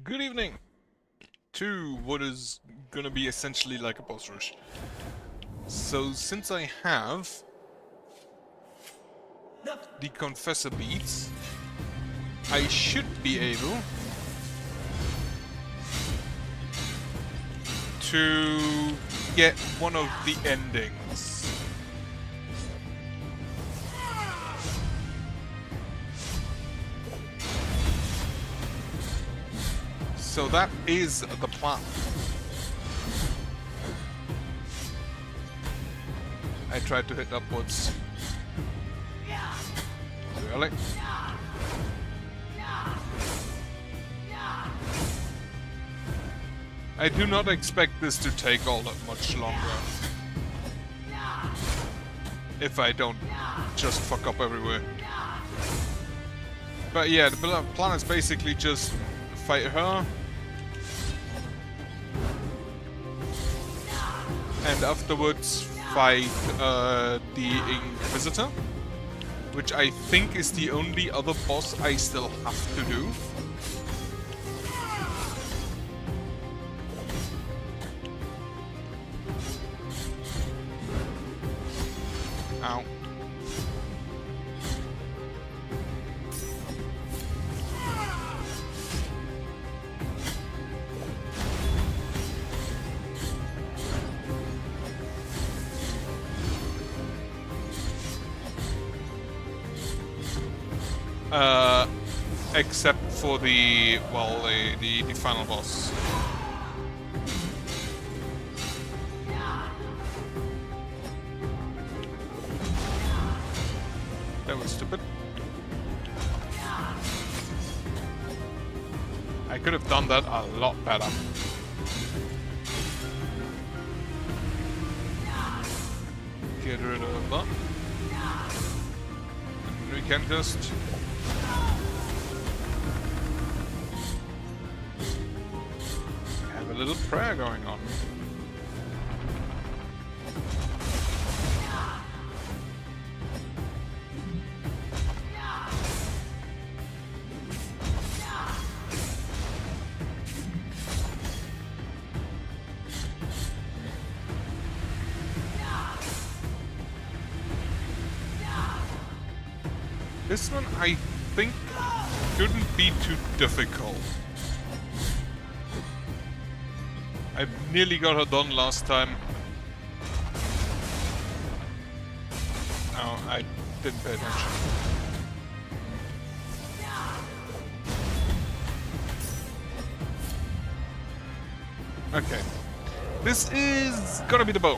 Good evening to what is gonna be essentially like a boss rush. So since I have the Confessor beads, I should be able to get one of the endings. So that is the plan. I tried to hit upwards. Too early. I do not expect this to take all that much longer. If I don't just fuck up everywhere. But yeah, the plan is basically just fight her. And afterwards fight the Inquisitor. Which I think is the only other boss I still have to do. Ow. Except for the, well, the final boss. That was stupid. I could have done that a lot better. Get rid of that. And we can just have a little prayer going on. This one, I think, shouldn't be too difficult. I nearly got her done last time. Oh, I didn't pay attention. Okay. This is gonna be the bow.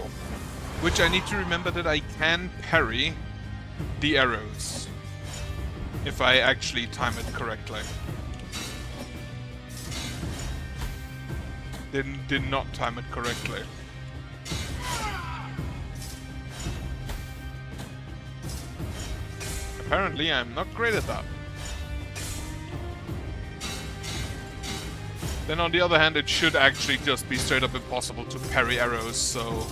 Which I need to remember that I can parry the arrows. If I actually time it correctly. Did not time it correctly. Apparently I'm not great at that. Then on the other hand, it should actually just be straight up impossible to parry arrows, so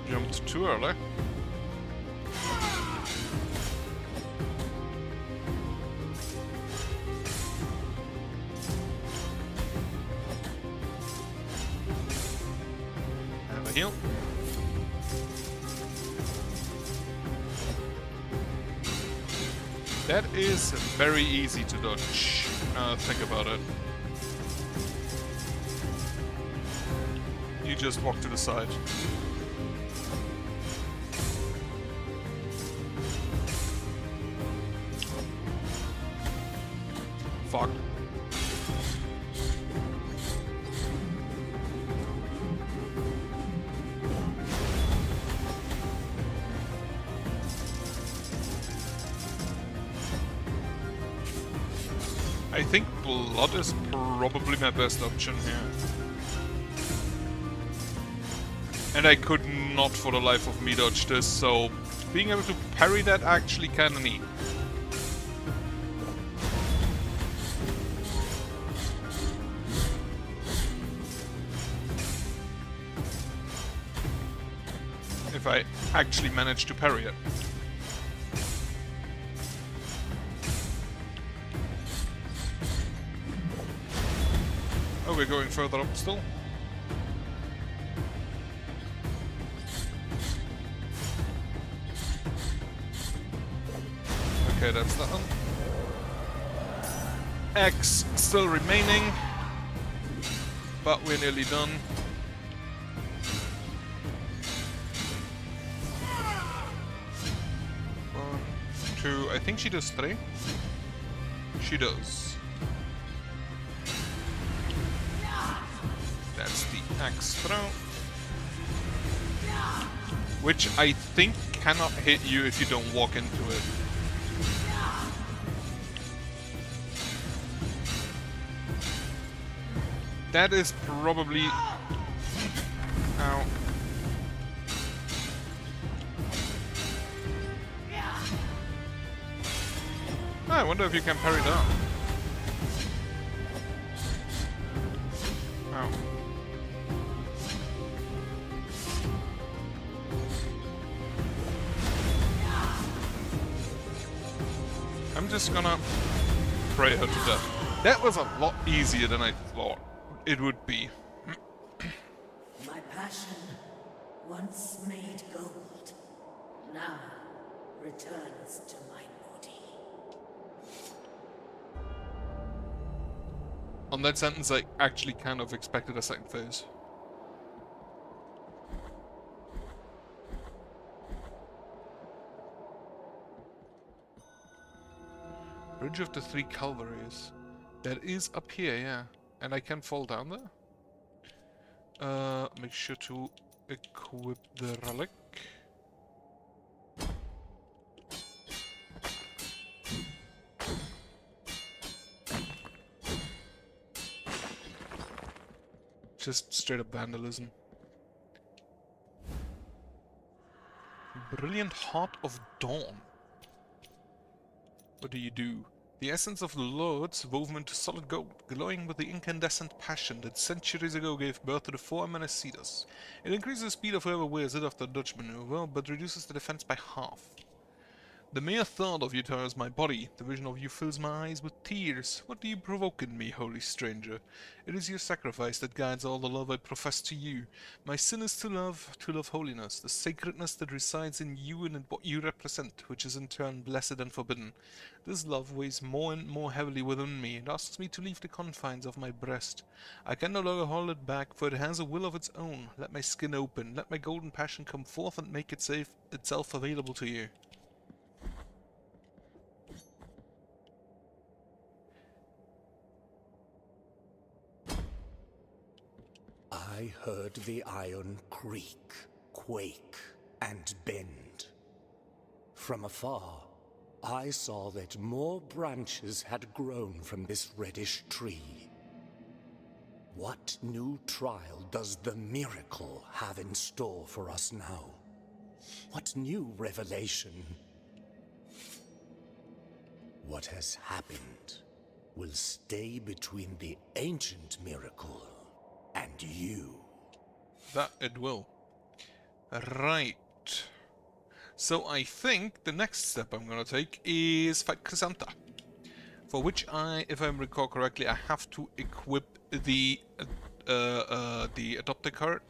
jumped too early. Heal. That is very easy to dodge. Think about it. You just walk to the side. Fuck. I think blood is probably my best option here. And I could not for the life of me dodge this, so being able to parry that actually kinda neat. If I actually manage to parry it. we're going further up still. Okay, that's that one. X still remaining, but we're nearly done. One, two, I think she does 3. She does. That's the axe throw. Which I think cannot hit you if you don't walk into it. That is probably... Ow. I wonder if you can parry down. Ow. I'm just gonna pray her to death. That was a lot easier than I thought it would be. My passion, once made gold, now returns to my body. On that sentence, I actually kind of expected a second phase. Bridge of the Three Calvaries. That is up here, yeah. And I can fall down there? Make sure to equip the relic. Just straight up vandalism. Brilliant Heart of Dawn. What do you do? The essence of the Laudes woven into solid gold, glowing with the incandescent passion that centuries ago gave birth to the 4 Menecidas. It increases the speed of whoever wears it after a dodge maneuver, but reduces the defense by half. The mere thought of you tires my body. The vision of you fills my eyes with tears. What do you provoke in me, holy stranger? It is your sacrifice that guides all the love I profess to you. My sin is to love holiness, the sacredness that resides in you and in what you represent, which is in turn blessed and forbidden. This love weighs more and more heavily within me, and asks me to leave the confines of my breast. I can no longer hold it back, for it has a will of its own. Let my skin open, let my golden passion come forth and make itself available to you. I heard the iron creak, quake, and bend. From afar, I saw that more branches had grown from this reddish tree. What new trial does the miracle have in store for us now? What new revelation? What has happened will stay between the ancient miracle and you. That it will. Right. So I think the next step I'm gonna take is fight Chrysanta. For which if I recall correctly, I have to equip the adopted card.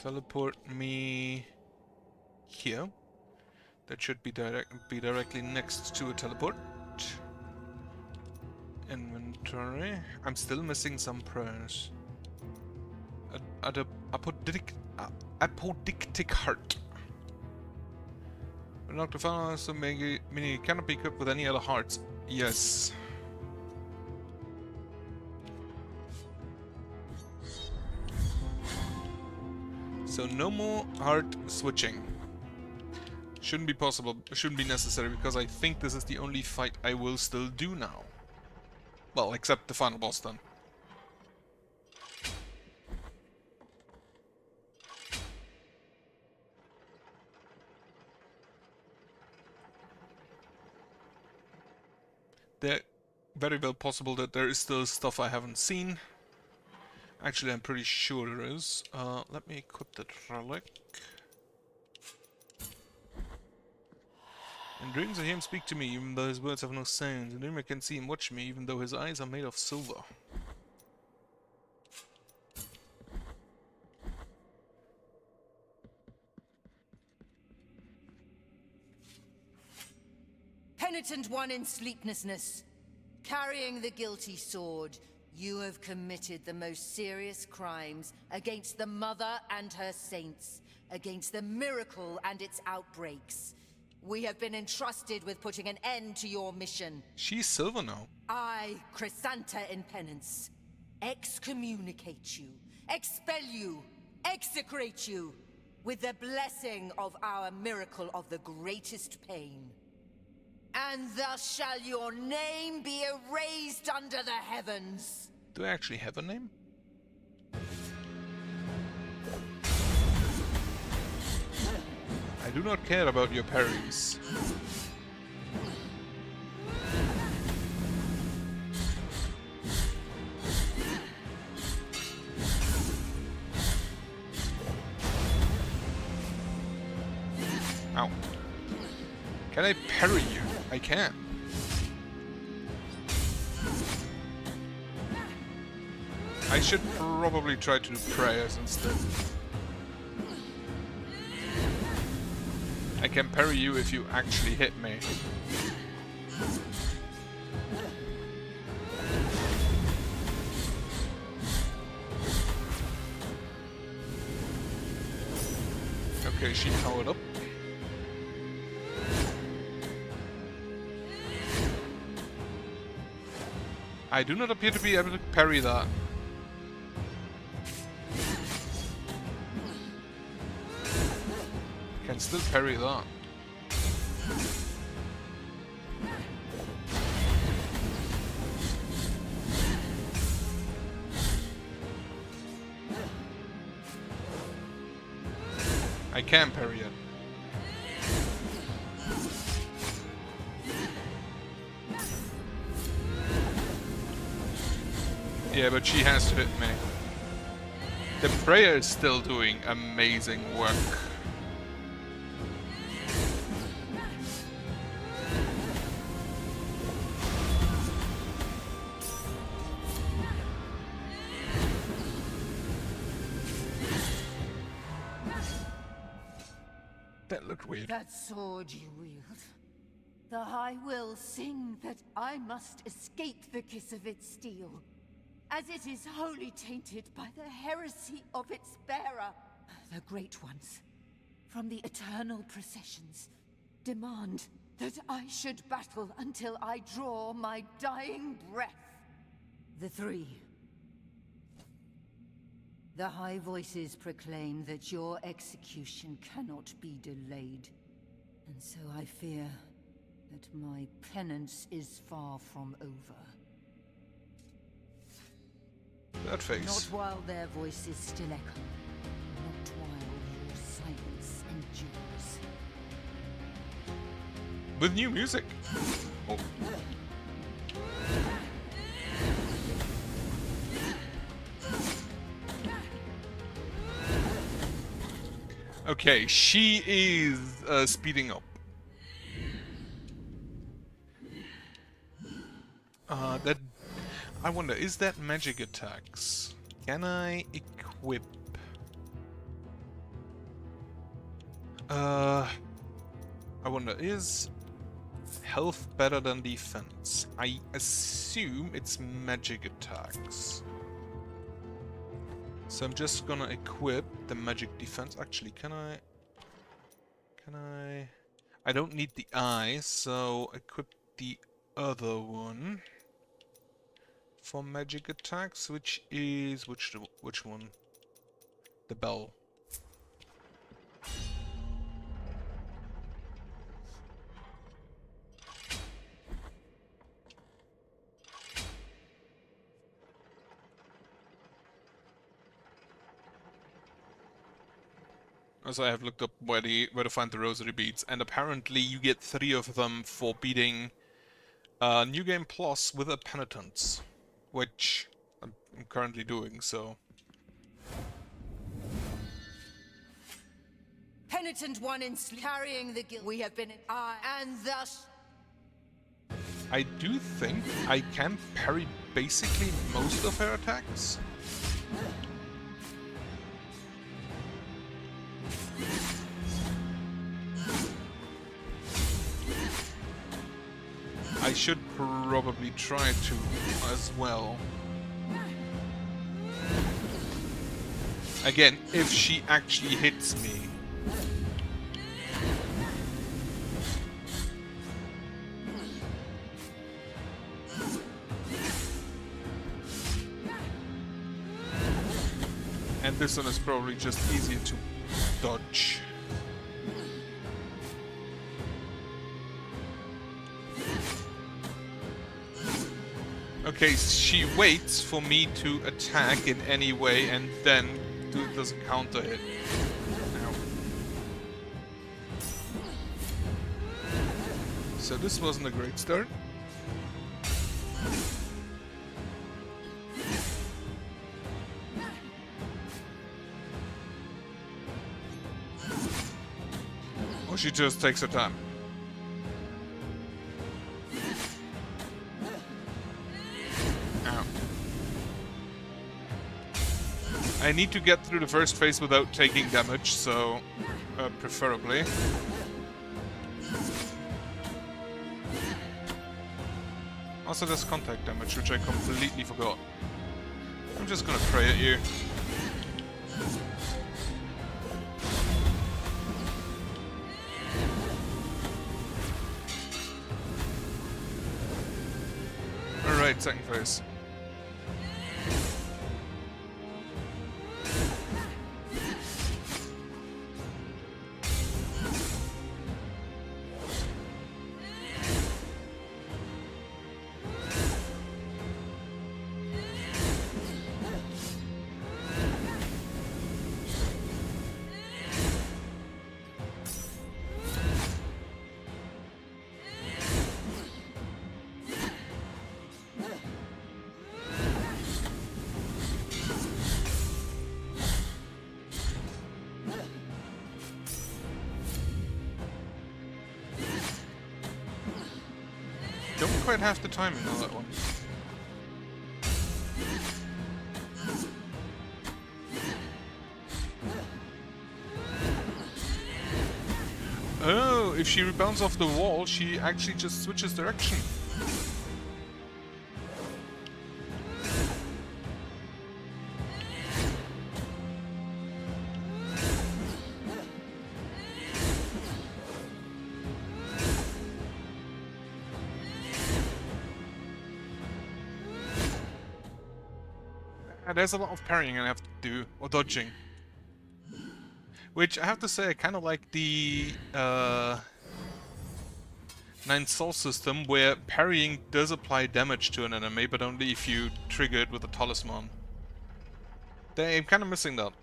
Teleport me here. That should be directly next to a teleport. Inventory. I'm still missing some prayers. Apodictic heart. Unlock the final, so meaning it cannot be equipped with any other hearts. Yes. So no more heart switching. Shouldn't be possible, shouldn't be necessary, because I think this is the only fight I will still do now. Well, except the final boss then. There, very well possible that there is still stuff I haven't seen. Actually, I'm pretty sure there is. Let me equip that relic. In dreams I hear him speak to me, even though his words have no sound. In dreams I can see him watch me, even though his eyes are made of silver. Penitent one in sleeplessness, carrying the guilty sword, you have committed the most serious crimes against the Mother and her saints, against the miracle and its outbreaks. We have been entrusted with putting an end to your mission. She's silver now. I, Chrysanta in penance, excommunicate you, expel you, execrate you, with the blessing of our miracle of the greatest pain. And thus shall your name be erased under the heavens. Do I actually have a name? I do not care about your parries. Ow. Can I parry you? I can. I should probably try to do prayers instead. I can parry you if you actually hit me. Okay, she powered up. I do not appear to be able to parry that. Can still parry that. I can parry it. Yeah, but she has to hit me. The prayer is still doing amazing work. That looked weird. That sword you wield. The High will sing that I must escape the kiss of its steel, as it is wholly tainted by the heresy of its bearer. The Great Ones, from the eternal processions, demand that I should battle until I draw my dying breath. The Three. The High Voices proclaim that your execution cannot be delayed, and so I fear that my penance is far from over. That face. Not while their voices still echo. Not while your silence endures. With new music. Oh. Okay, she is speeding up. That I wonder, is that magic attacks? Can I equip? I wonder, is health better than defense? I assume it's magic attacks. So I'm just gonna equip the magic defense. Actually, can I? I don't need the eye, so equip the other one for magic attacks, which is which one? The bell. Also, I have looked up where to find the rosary beads, and apparently you get 3 of them for beating New Game Plus with a penitence, which I'm currently doing. So Penitent one in carrying the guilt we have been in, and thus I do think I can parry basically most of her attacks. I should probably try to as well. Again, if she actually hits me. And this one is probably just easier to dodge. Okay, she waits for me to attack in any way and then does a counter hit. Ow. So this wasn't a great start. Or she just takes her time. I need to get through the first phase without taking damage, so preferably. Also there's contact damage, which I completely forgot. I'm just gonna pray at you. Alright, second phase. Don't quite have the timing on that one. Oh, if she rebounds off the wall, she actually just switches direction. There's a lot of parrying I have to do, or dodging. Which, I have to say, I kind of like the Nine Soul system, where parrying does apply damage to an enemy, but only if you trigger it with a talisman. I'm kind of missing that.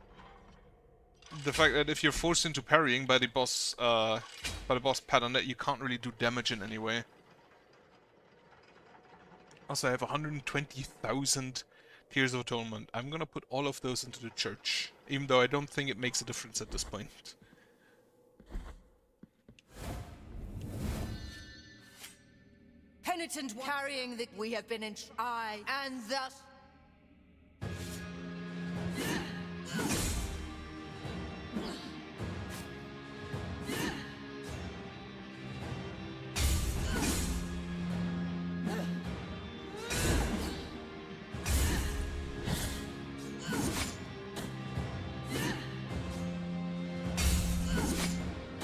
The fact that if you're forced into parrying by the boss pattern, that you can't really do damage in any way. Also, I have 120,000 Tears of Atonement. I'm gonna put all of those into the church, even though I don't think it makes a difference at this point. penitent carrying the we have been in and thus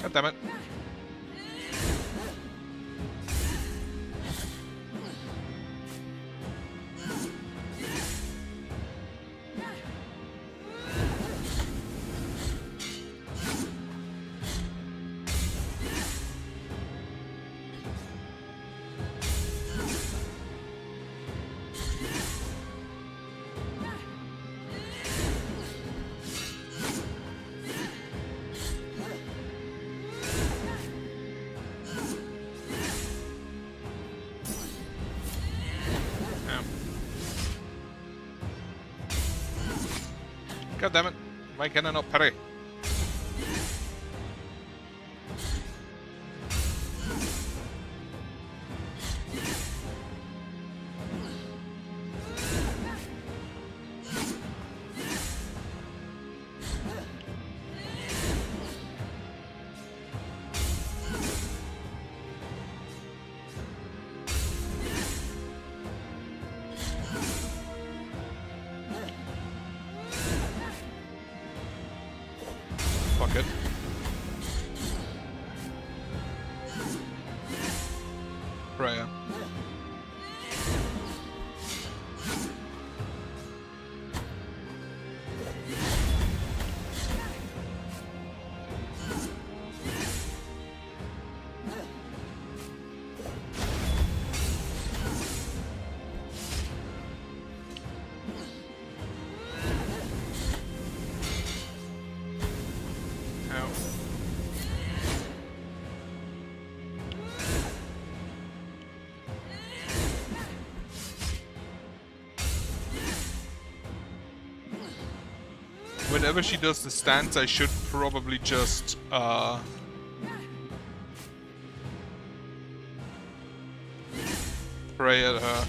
God damn it. God damn it. Why can I not parry? prayer. Whenever she does the stance, I should probably just, pray at her.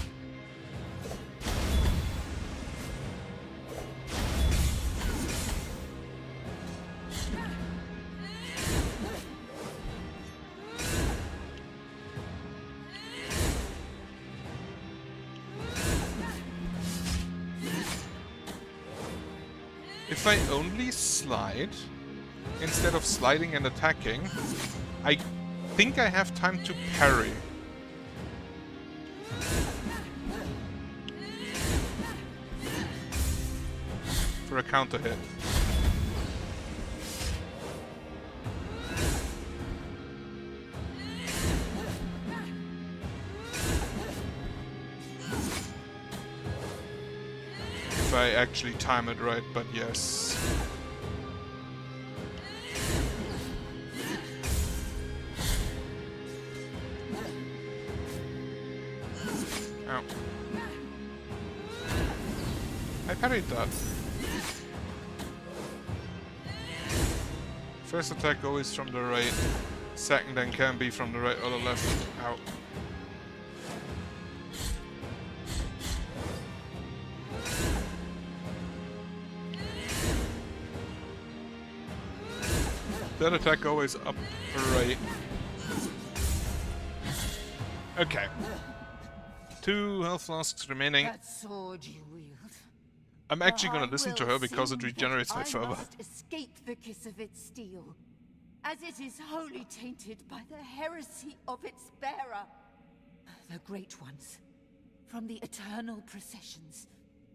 If I only slide, instead of sliding and attacking, I think I have time to parry. For a counter hit. If I actually time it right, but yes. Ow. I parried that. First attack always from the right. Second then can be from the right or the left. Ow. That attack always up right. Okay. 2 health flasks remaining. That sword you wield. I'm actually gonna listen to her because it regenerates my I fervor. must escape the kiss of its steel, as it is wholly tainted by the heresy of its bearer. The Great Ones, from the eternal processions,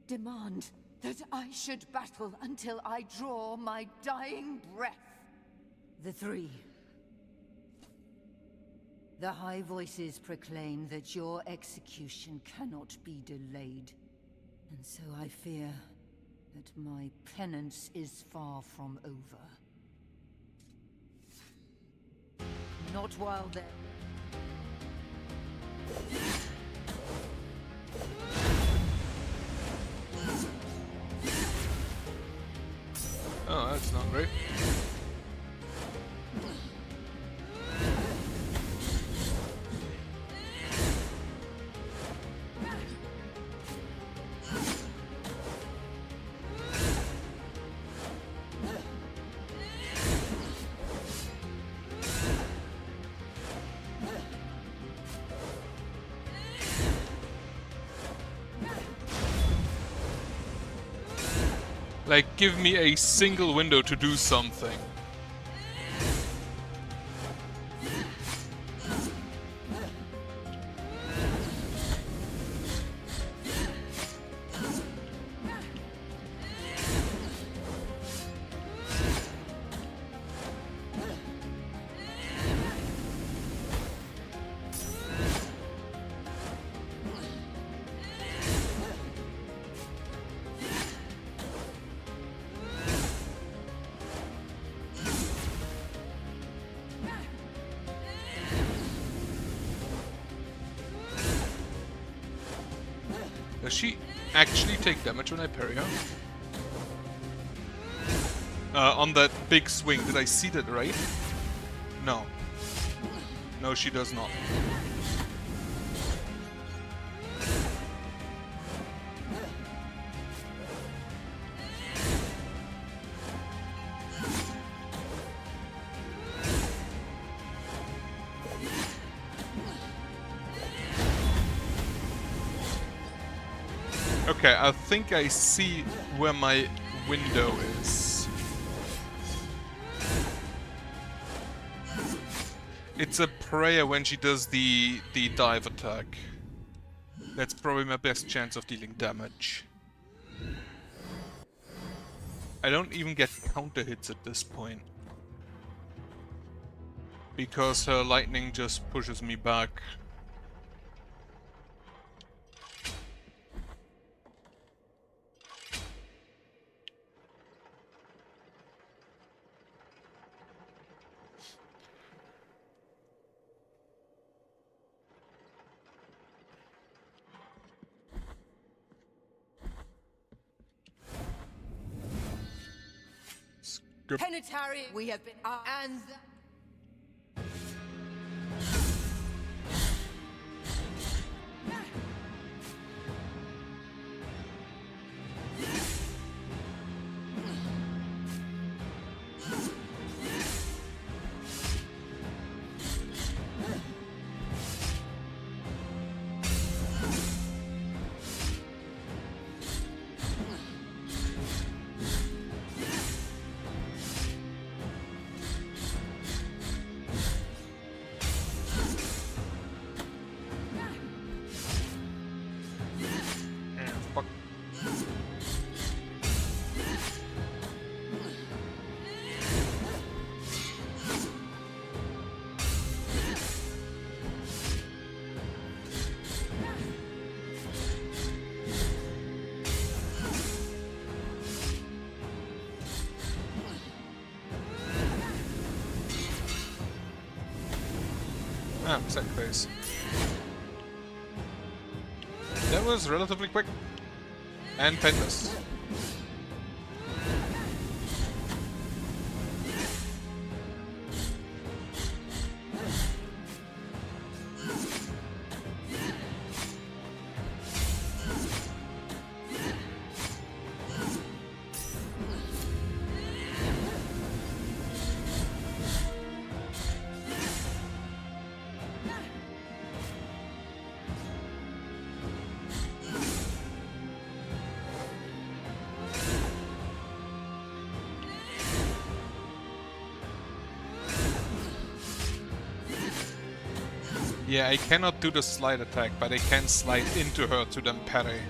demand that I should battle until I draw my dying breath. The Three. The High Voices proclaim that your execution cannot be delayed. And so I fear that my penance is far from over. Not while they're... Oh, that's not great. Like, give me a single window to do something. Does she actually take damage when I parry her? On that big swing, did I see that right? No. No, she does not. Okay, I think I see where my window is. It's a prayer when she does the dive attack. That's probably my best chance of dealing damage. I don't even get counter hits at this point. Because her lightning just pushes me back. Penitentiary, we have been and Fuck. Ah, second phase. That was relatively quick. And painless. Yeah, I cannot do the slide attack, but I can slide into her to then parry.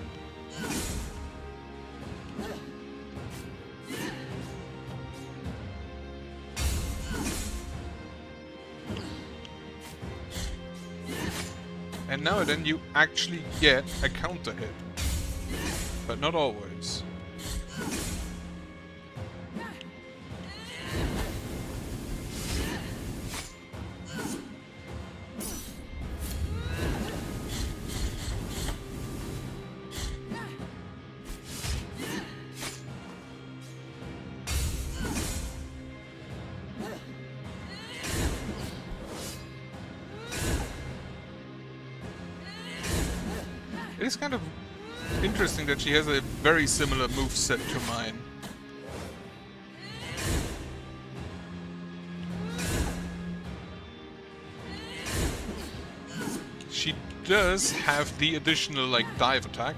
And now then you actually get a counter hit. But not always. It is kind of interesting that she has a very similar moveset to mine. She does have the additional, like, dive attack.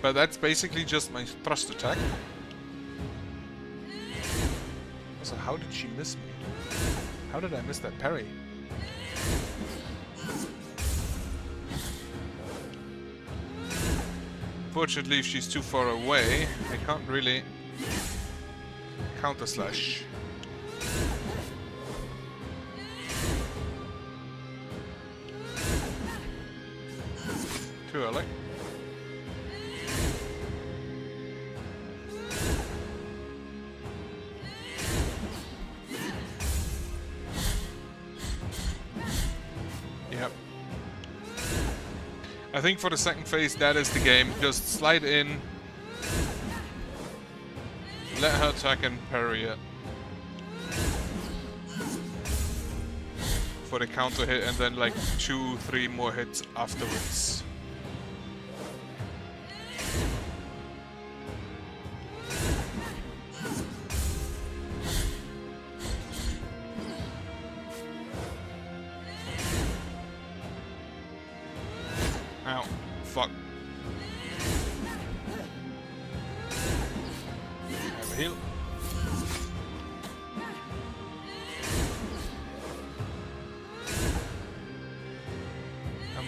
But that's basically just my thrust attack. So how did she miss me? How did I miss that parry? Fortunately, if she's too far away, I can't really counter slash. Too early. Yep. I think for the second phase, that is the game. Just slide in, let her attack and parry it for the counter hit, and then like 2-3 more hits afterwards. Ow. Fuck. Have a heal.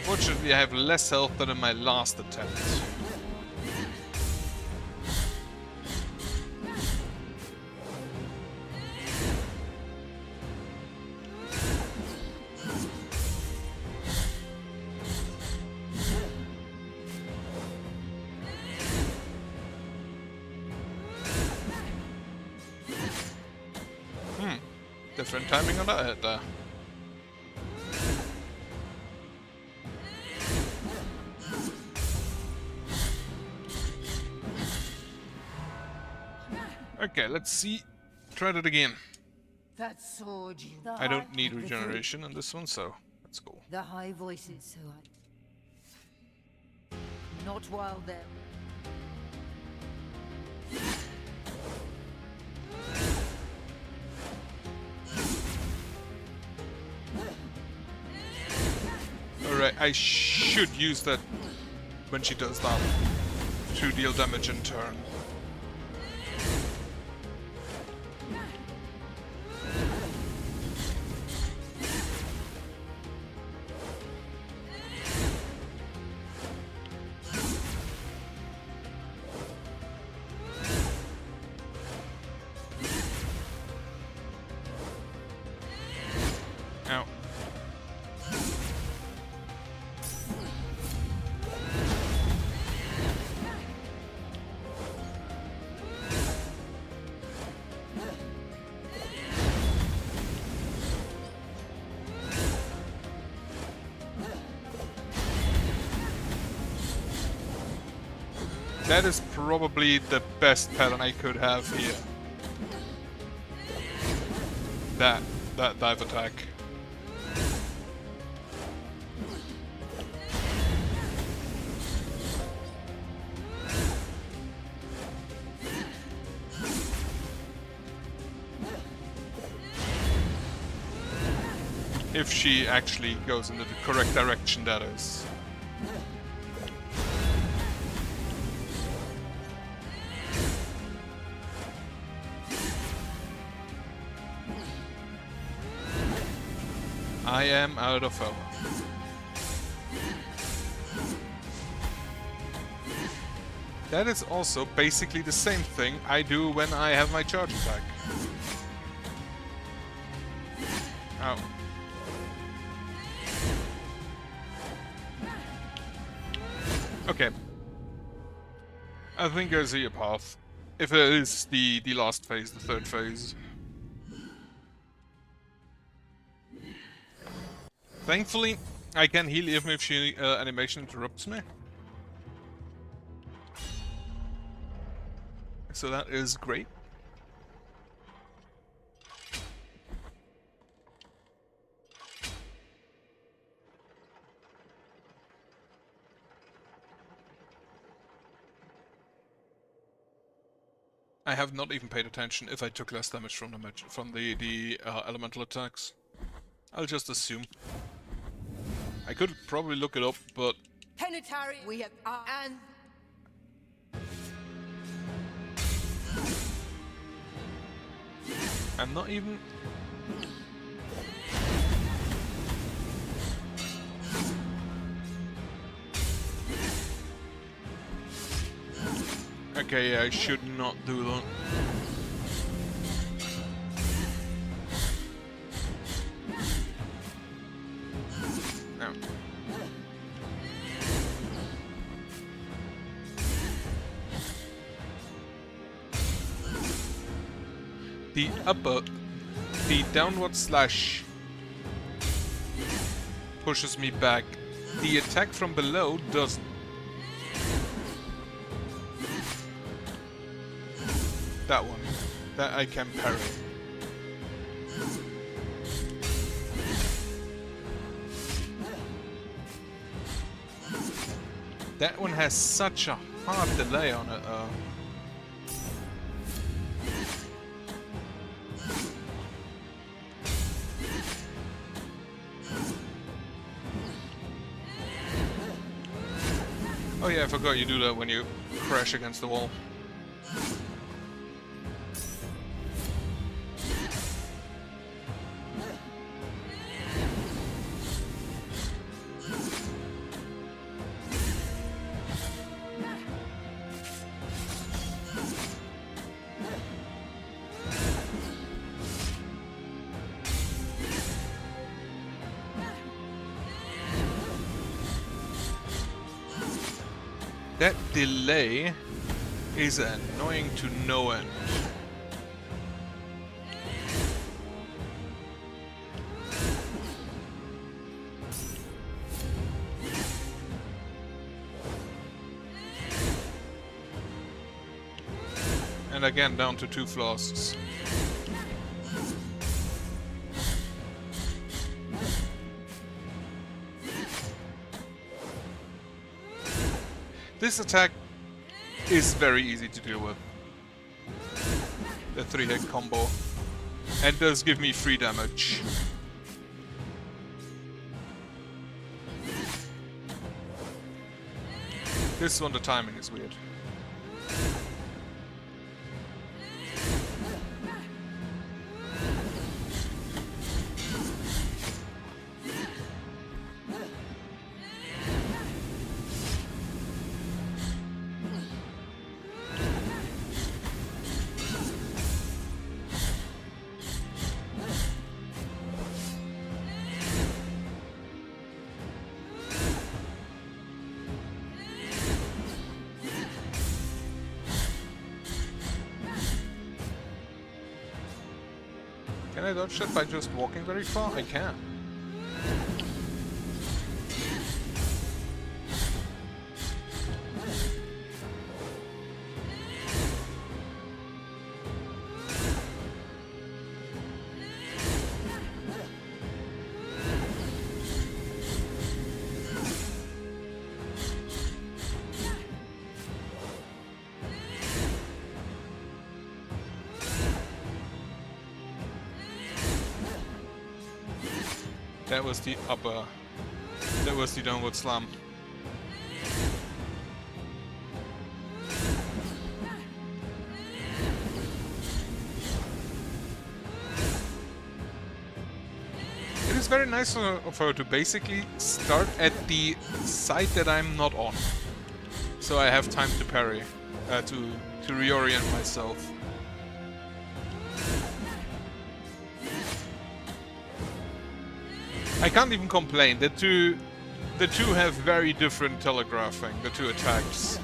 Fortunately, I have less health than in my last attempt. Different timing on that hit there. Okay, let's see. Try that again. That sword you... I don't need regeneration in this one, so let's go. The high voices who I... Not while they're... Alright, I should use that when she does that to deal damage in turn. Ow. That is probably the best pattern I could have here. That dive attack. If she actually goes in the correct direction, that is. I am out of ammo. That is also basically the same thing I do when I have my charge attack. Ow. Okay. I think I see a path. If it is the last phase, the third phase. Thankfully, I can heal even if she animation interrupts me. So that is great. I have not even paid attention if I took less damage from the elemental attacks. I'll just assume. I could probably look it up, but Penitentiary, we have... and... I'm not even... Okay, yeah, I should not do that. No. The downward slash pushes me back. The attack from below doesn't. That one. That I can parry. That one has such a hard delay on it though. Oh yeah, I forgot you do that when you crash against the wall. That delay is annoying to no end. And again, down to 2 flasks. This attack is very easy to deal with. The 3-hit combo. And does give me free damage. This one, the timing is weird. Can I dodge that by just walking very far? I can. That was the upper... That was the downward slam. It is very nice of her to basically start at the side that I'm not on. So I have time to parry, to reorient myself. I can't even complain. The two have very different telegraphing, the two attacks.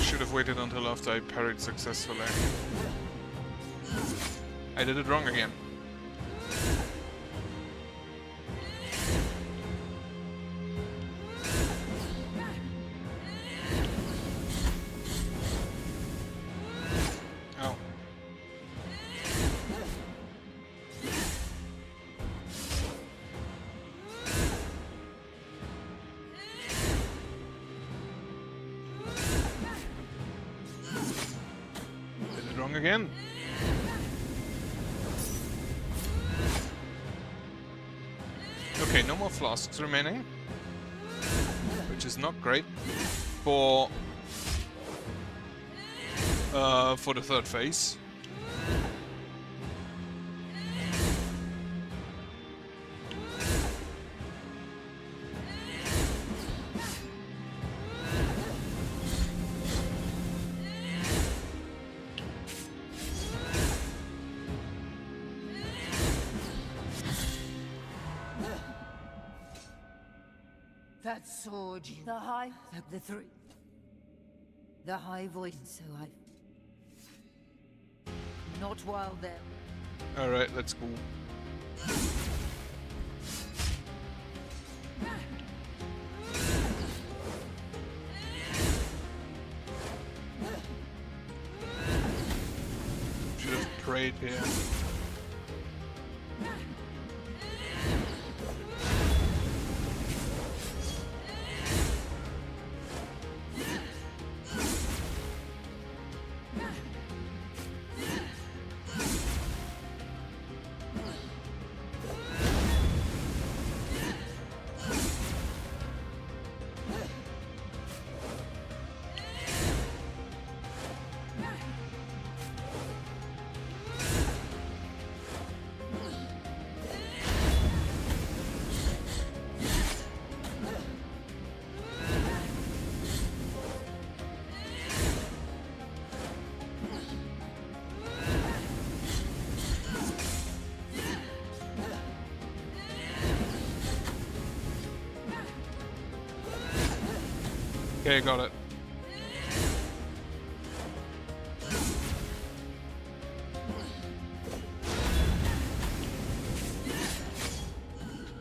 Should have waited until after I parried successfully. I did it wrong again. Again. Okay, no more flasks remaining, which is not great for the third phase. That sword, the high, the three, the high voice. So I, not while there. All right, let's go. Should have prayed here. Okay, got it.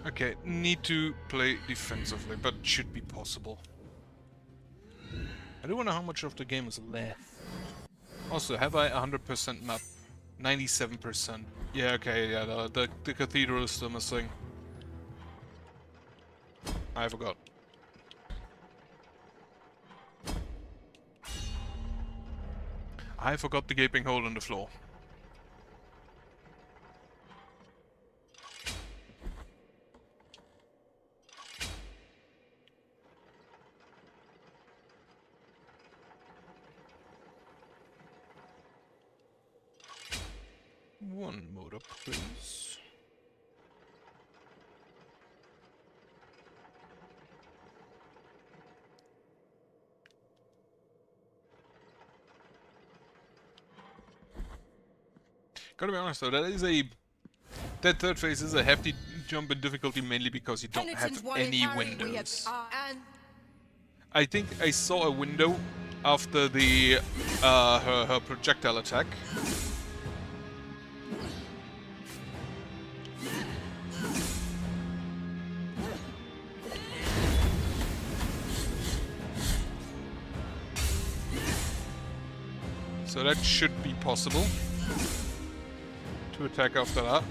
Okay, need to play defensively, but should be possible. I do wonder how much of the game is left. Also, have I 100% map? 97%. Yeah, okay, yeah, the cathedral is still missing. I forgot. I forgot the gaping hole in the floor. One mode up, please. Gotta be honest though, that third phase is a hefty jump in difficulty mainly because you don't have any windows. I think I saw a window after the her projectile attack. So that should be possible to attack after that.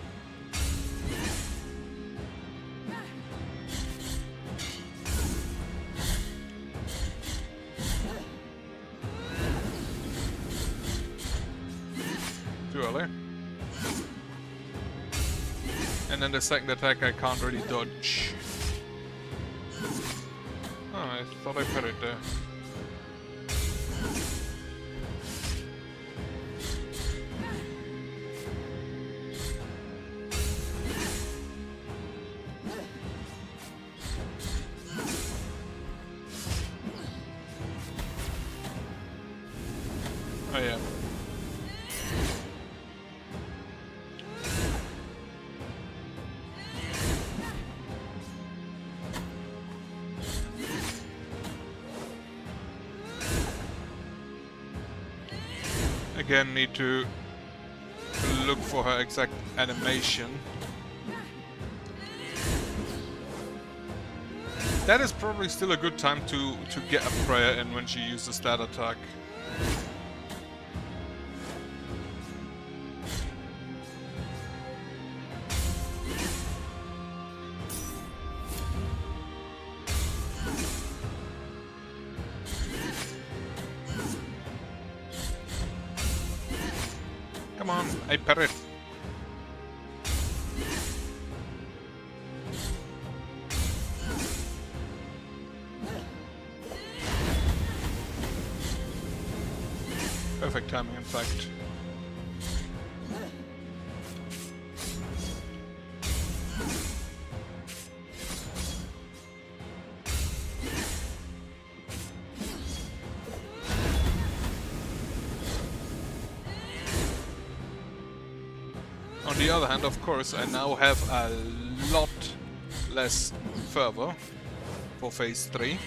Too early. And then the second attack I can't really dodge. Oh, I thought I parried there. Oh yeah. Again, need to look for her exact animation. That is probably still a good time to get a prayer in when she uses that attack. Come on, I parried. Perfect timing, in fact. On the other hand, of course, I now have a lot less fervor for phase 3.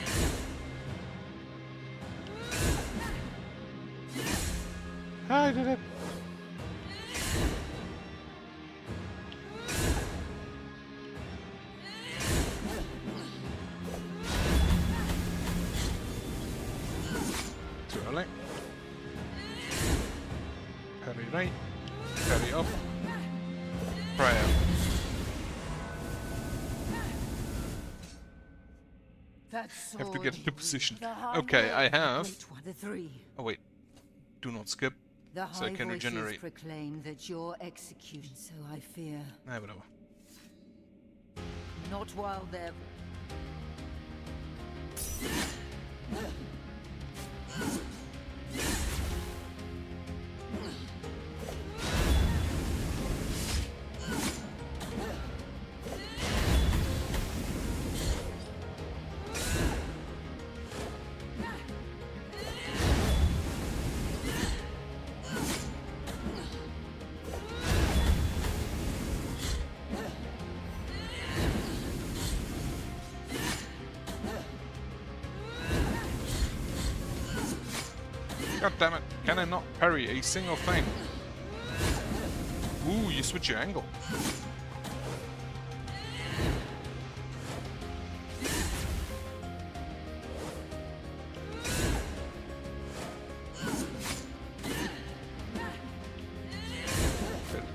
I did it! Too early. Parry right, parry up. Prayer. Have to get into position. Okay, I have. Oh wait, do not skip, so I can regenerate. Proclaim that your execution, so I fear. Whatever. Not while they're. God damn it. Can I not parry a single thing? Ooh, you switch your angle.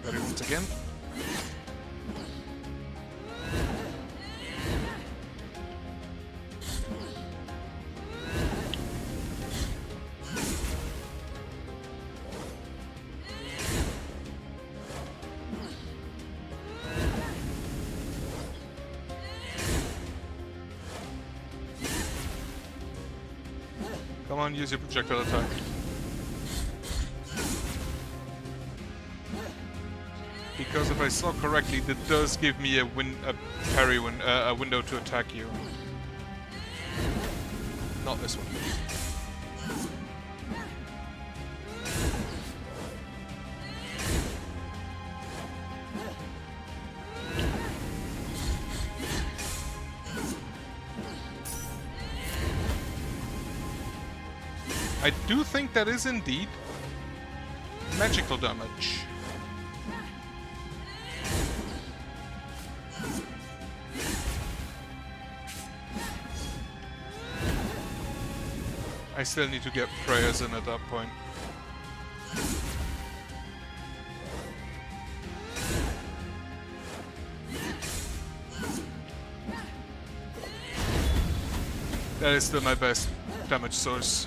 Ready once again. Come on, use your projectile attack. Because if I saw correctly, that does give me a window to attack you. Not this one. I do think that is indeed magical damage. I still need to get prayers in at that point. That is still my best damage source.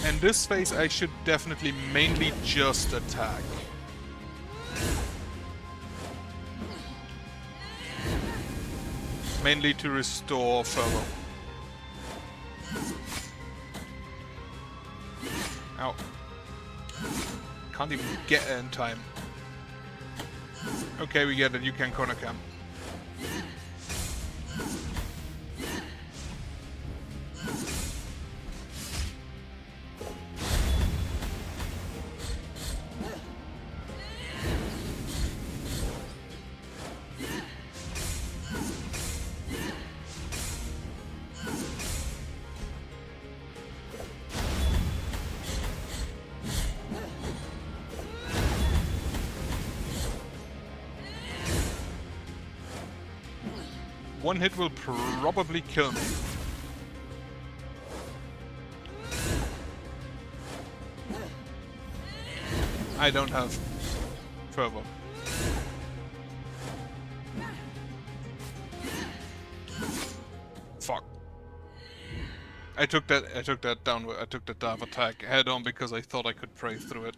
In this phase, I should definitely mainly just attack. Mainly to restore fervor. Ow. Can't even get it in time. Okay, we get it. You can corner camp. One hit will probably kill me. I don't have fervor. Fuck. I took that dive attack head on because I thought I could pray through it.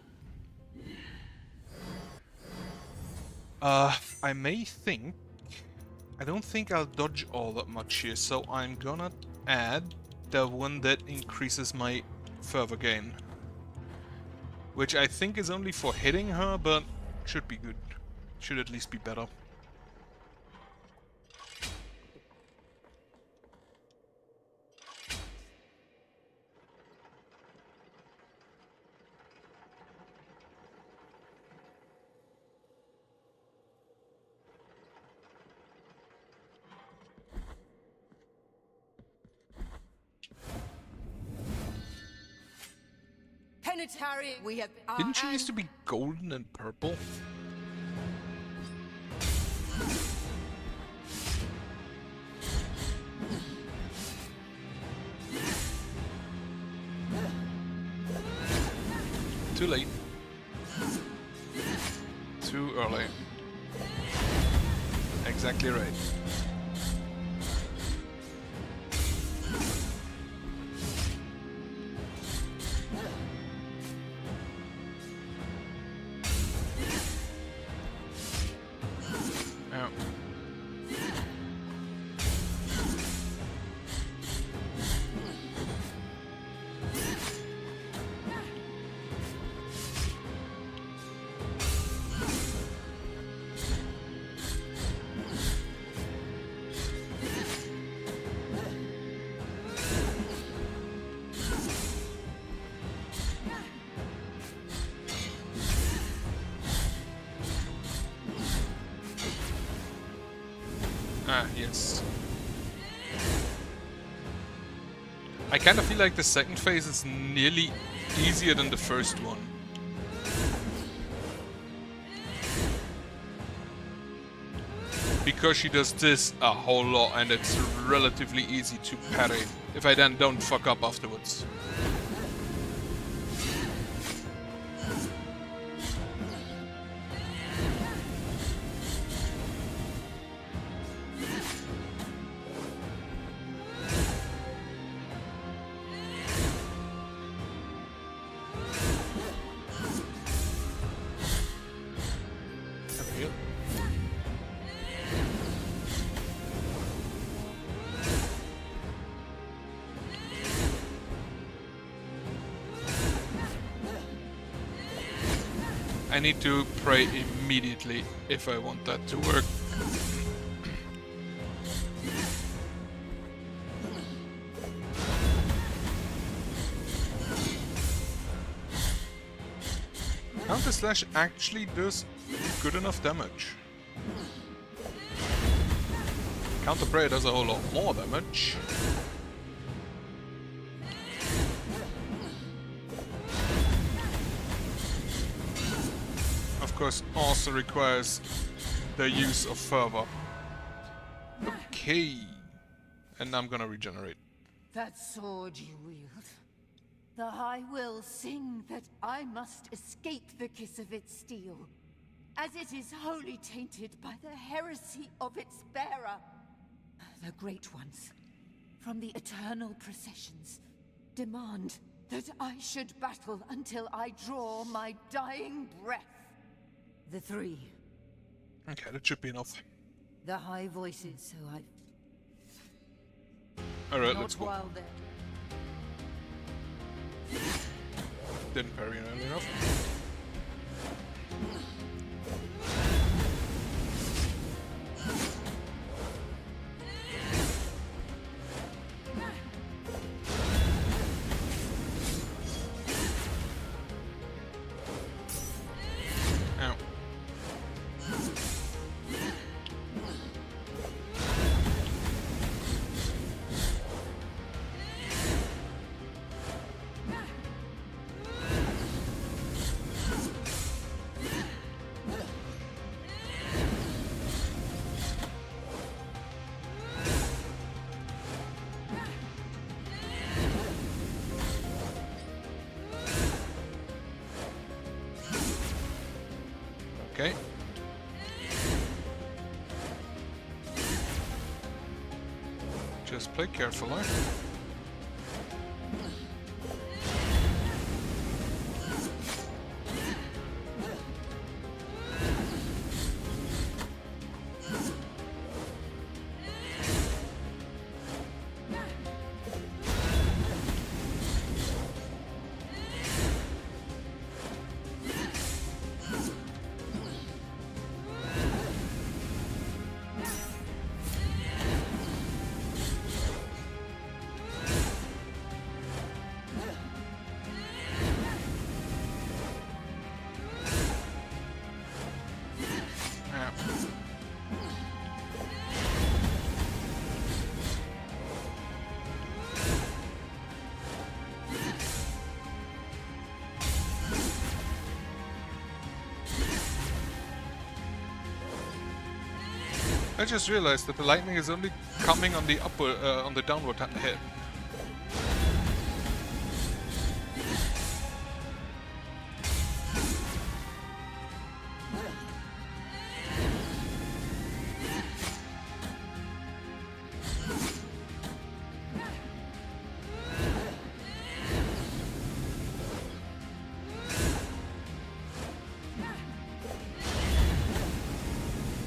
I may think... I don't think I'll dodge all that much here, so I'm gonna add the one that increases my fervor gain. Which I think is only for hitting her, but should be good. Should at least be better. We have Didn't she used to be golden and purple? Too late. Too early. Exactly right. Ah, yes. I kind of feel like the second phase is nearly easier than the first one. Because she does this a whole lot and it's relatively easy to parry if I then don't fuck up afterwards. I need to pray immediately if I want that to work. Counter Slash actually does good enough damage. Counter Prayer does a whole lot more damage. Of course, also requires the use of fervor. Okay. And I'm gonna regenerate. That sword you wield. The High will sing that I must escape the kiss of its steel, as it is wholly tainted by the heresy of its bearer. The Great Ones, from the eternal processions, demand that I should battle until I draw my dying breath. The three. Okay, that should be enough. The High voices, so Alright, let's go. while they're Didn't parry early enough. Ow. Okay. Just play carefully. I just realized that the lightning is only coming on the on the downward hit.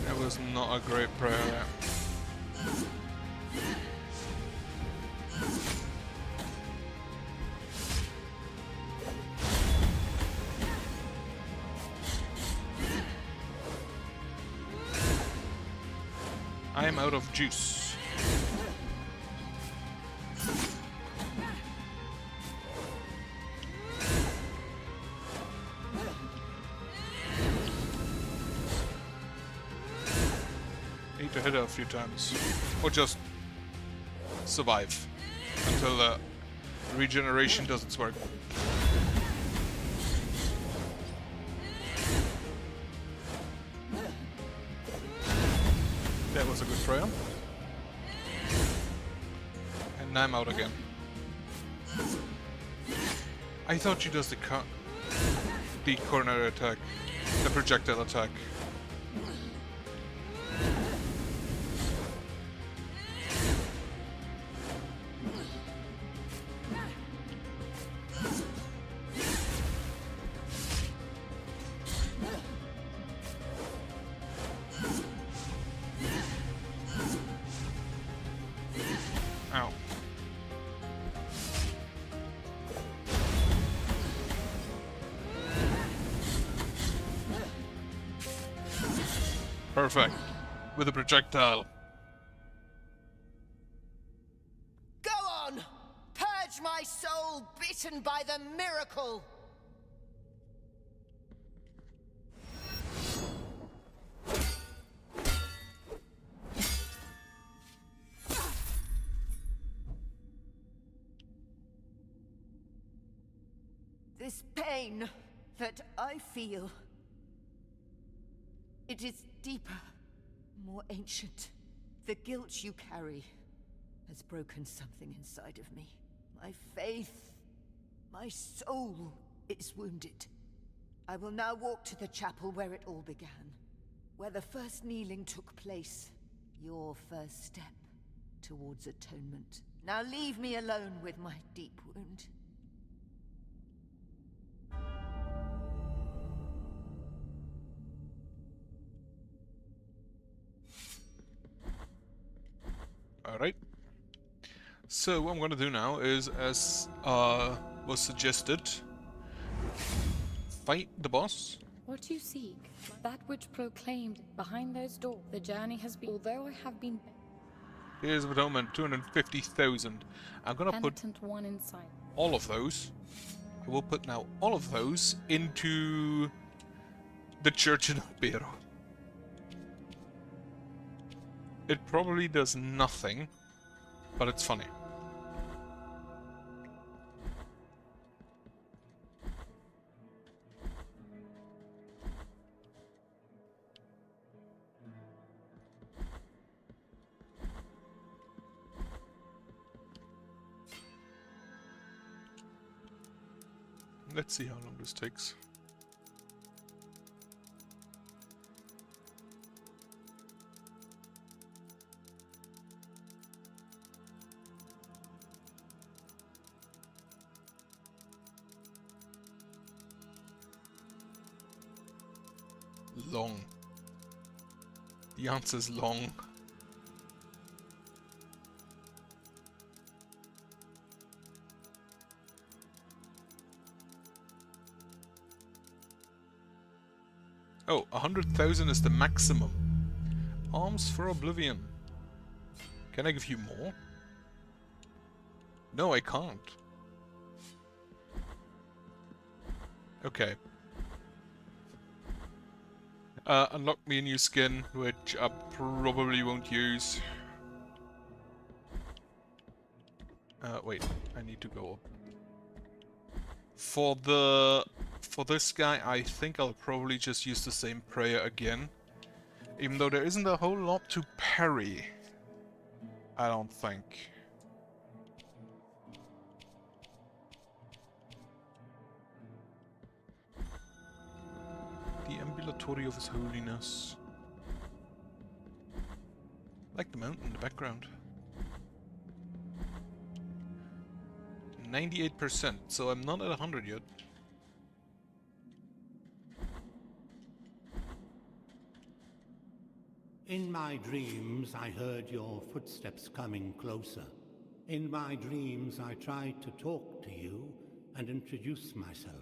That was not a great prayer there. I am out of juice. to hit her a few times. Or just survive until the regeneration does its work. That was a good prayer. And now I'm out again. I thought she does the coronary attack, the projectile attack. Ow. Perfect. With a projectile. Go on! Purge my soul bitten by the miracle! This pain that I feel, it is deeper, more ancient. The guilt you carry has broken something inside of me. My faith, my soul is wounded. I will now walk to the chapel where it all began, where the first kneeling took place. Your first step towards atonement. Now leave me alone with my deep wound. Alright. So what I'm gonna do now is, as was suggested, fight the boss. What you seek, that which proclaimed behind those doors, the journey has been, although I have been Here's of Atonement, 250,000. I'm gonna put penitent one inside. all of those. I will put now all of those into the church in Albero. It probably does nothing, but it's funny. Let's see how long this takes. Long. The answer's long. Oh, 100,000 is the maximum. Arms for Oblivion. Can I give you more? No, I can't. Okay. Unlock me a new skin, which I probably won't use. Wait, I need to go up. For this guy, I think I'll probably just use the same prayer again. Even though there isn't a whole lot to parry. I don't think. The ambulatory of His Holiness. Like the mountain in the background. 98%, so I'm not at 100 yet. In my dreams, I heard your footsteps coming closer. In my dreams, I tried to talk to you and introduce myself.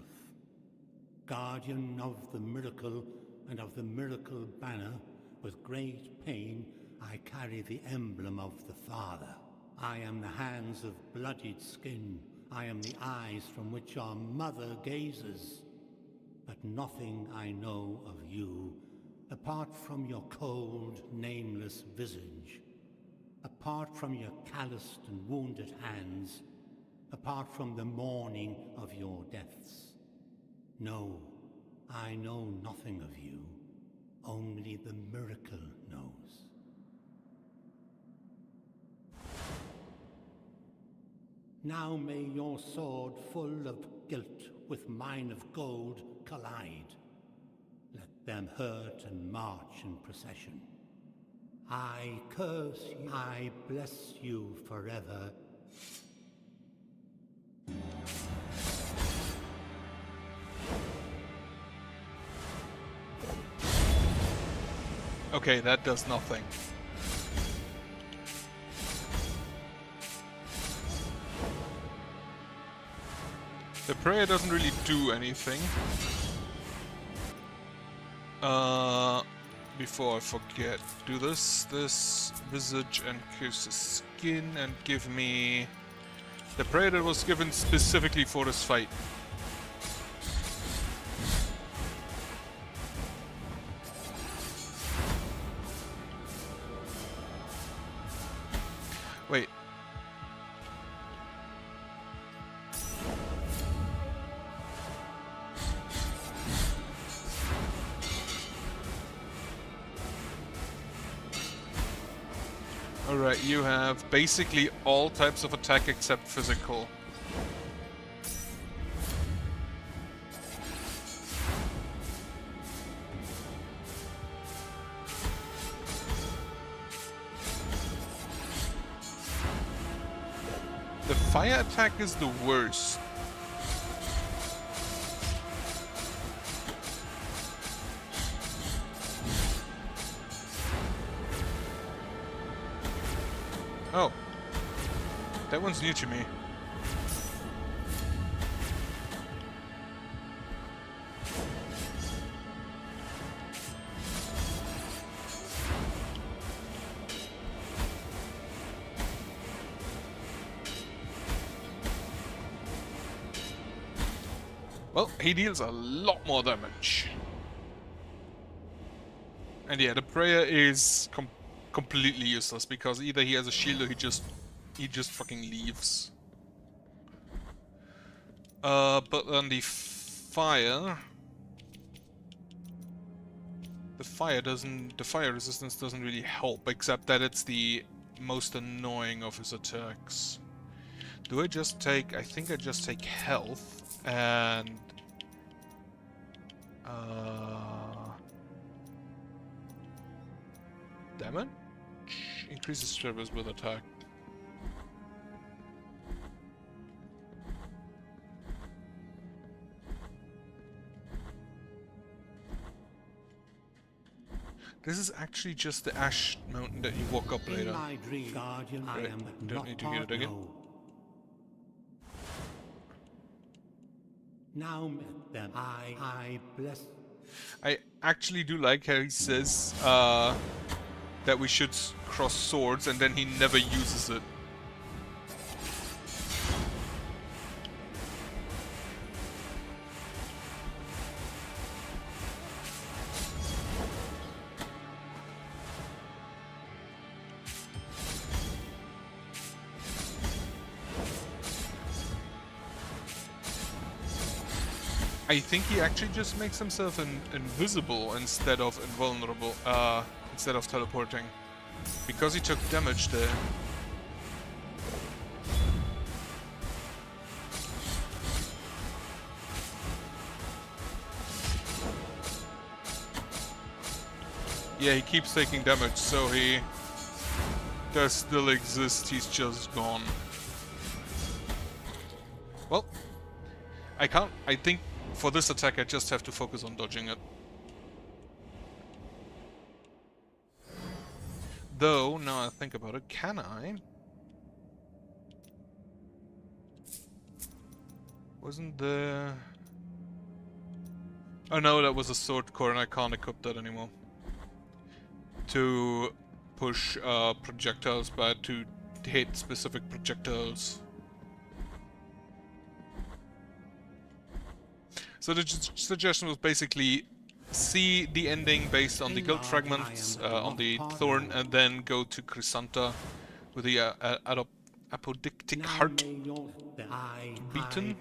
Guardian of the miracle and of the miracle banner, with great pain, I carry the emblem of the Father. I am the hands of bloodied skin. I am the eyes from which our mother gazes. But nothing I know of you Apart from your cold, nameless visage, apart from your calloused and wounded hands, apart from the mourning of your deaths. No, I know nothing of you. Only the miracle knows. Now may your sword full of guilt with mine of gold collide. Let them hurt and march in procession. I curse you, I bless you forever. Okay, that does nothing. The prayer doesn't really do anything. Before I forget, do this visage and kiss the skin and give me the prayer that was given specifically for this fight. Wait. Alright, you have basically all types of attack except physical. The fire attack is the worst. Oh. That one's new to me. Well, he deals a lot more damage. And yeah, the prayer is completely useless because either he has a shield or he just fucking leaves. But then the fire resistance doesn't really help, except that it's the most annoying of his attacks. Do I just take? I think I just take health and damage. Increases service with attack. This is actually just the ash mountain that you walk up later. In my dream, Guardian, Right, I am don't need to hear it again. no. Now met them. I bless. I actually do like how he says that we should cross swords, and then he never uses it. I think he actually just makes himself invisible instead of invulnerable, instead of teleporting. Because he took damage there. Yeah, he keeps taking damage, so he does still exist, he's just gone. Well, I think for this attack I just have to focus on dodging it. Though, now I think about it, can I? Wasn't there... Oh no, that was a sword core and I can't equip that anymore. To push projectiles, but to hit specific projectiles. So the suggestion was basically see the ending based on the gold fragments, on the thorn, and then go to Chrysanta with the apodictic heart beaten.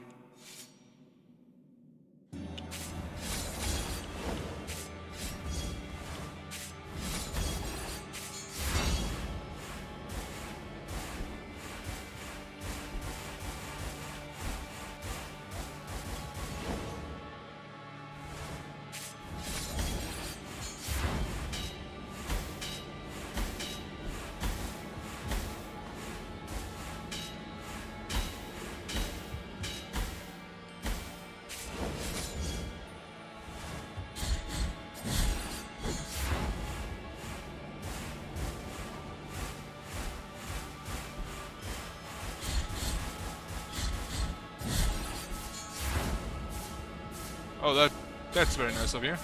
Oh, that's very nice of you.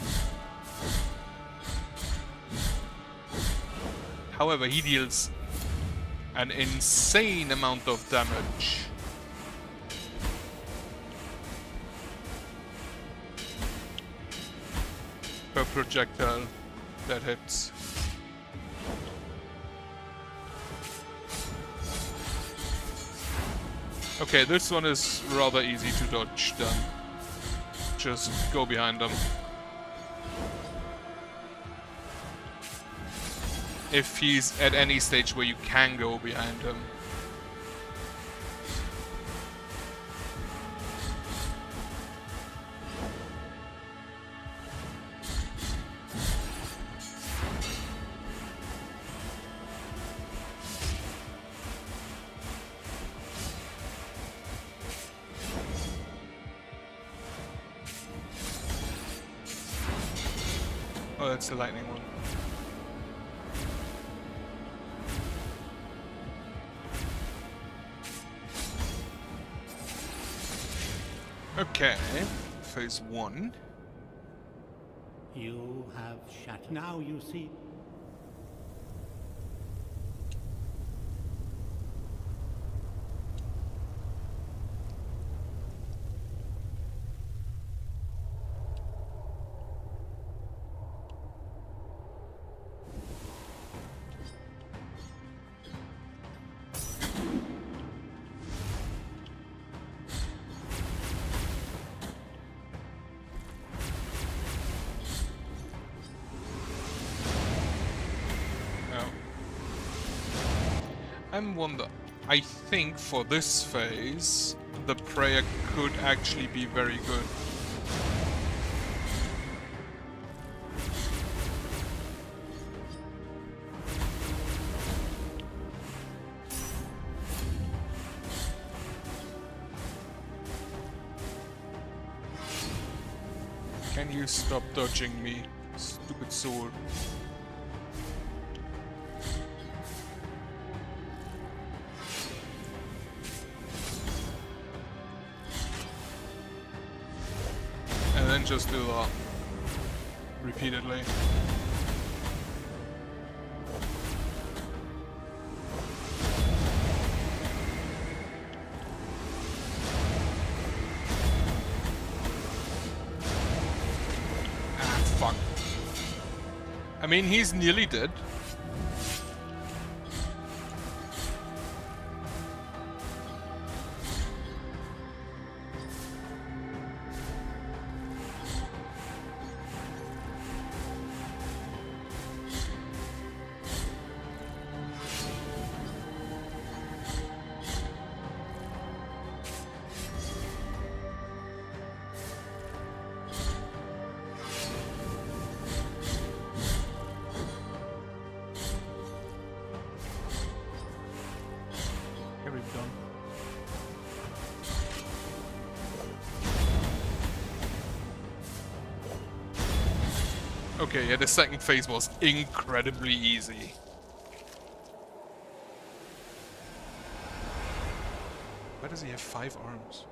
However, he deals an insane amount of damage. Per projectile that hits. Okay, this one is rather easy to dodge then. Just go behind them. If he's at any stage where you can go behind him. Oh, that's the lightning one. Okay, phase 1. You have shat. Now you see. I think for this phase, the prayer could actually be very good. Can you stop dodging me, stupid sword? Just do that repeatedly. Ah, fuck. I mean, he's nearly dead. Okay, yeah, the second phase was incredibly easy. Why does he have 5 arms?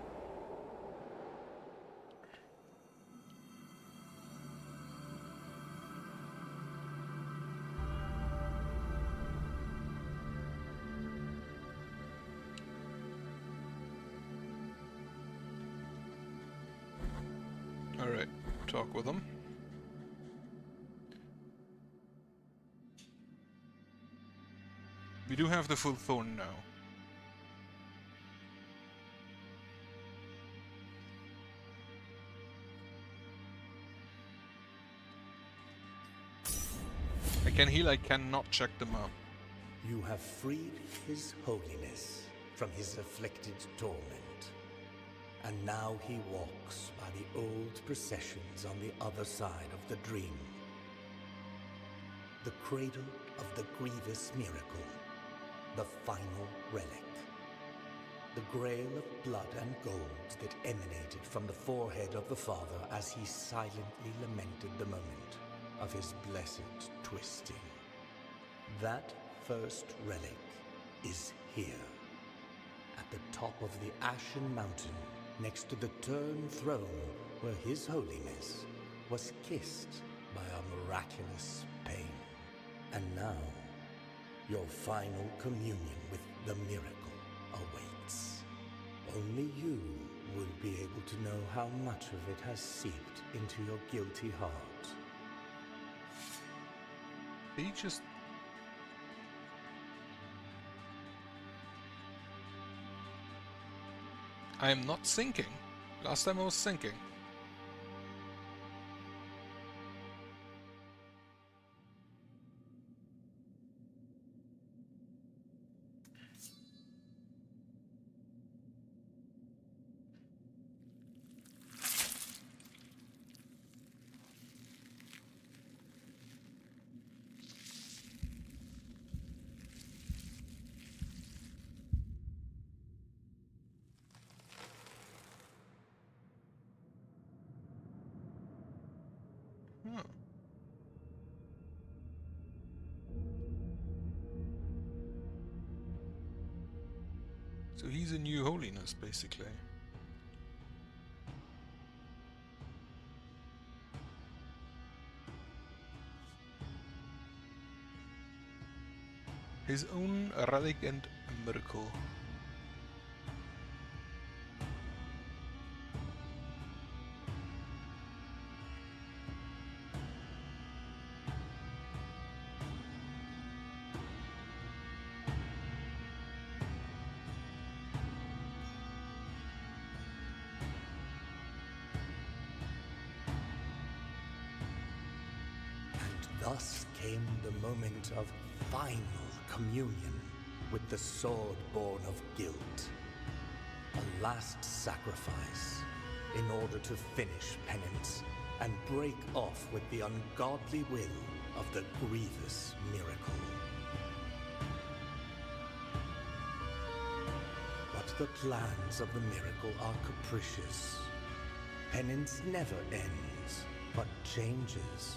Alright, talk with him. We do have the full thorn now. I can heal, I cannot check them up. You have freed His Holiness from his afflicted torment. And now he walks by the old processions on the other side of the dream. The cradle of the grievous miracle, the final relic. The grail of blood and gold that emanated from the forehead of the Father as he silently lamented the moment of his blessed twisting. That first relic is here, at the top of the Ashen Mountain, next to the turned throne where His Holiness was kissed by a miraculous pain. And now, your final communion with the miracle awaits. Only you will be able to know how much of it has seeped into your guilty heart. He just... I am not sinking. Last time I was sinking. Huh. So he's a new holiness, basically. His own relic and miracle. Thus came the moment of final communion with the sword born of guilt. A last sacrifice in order to finish penance and break off with the ungodly will of the grievous miracle. But the plans of the miracle are capricious. Penance never ends, but changes,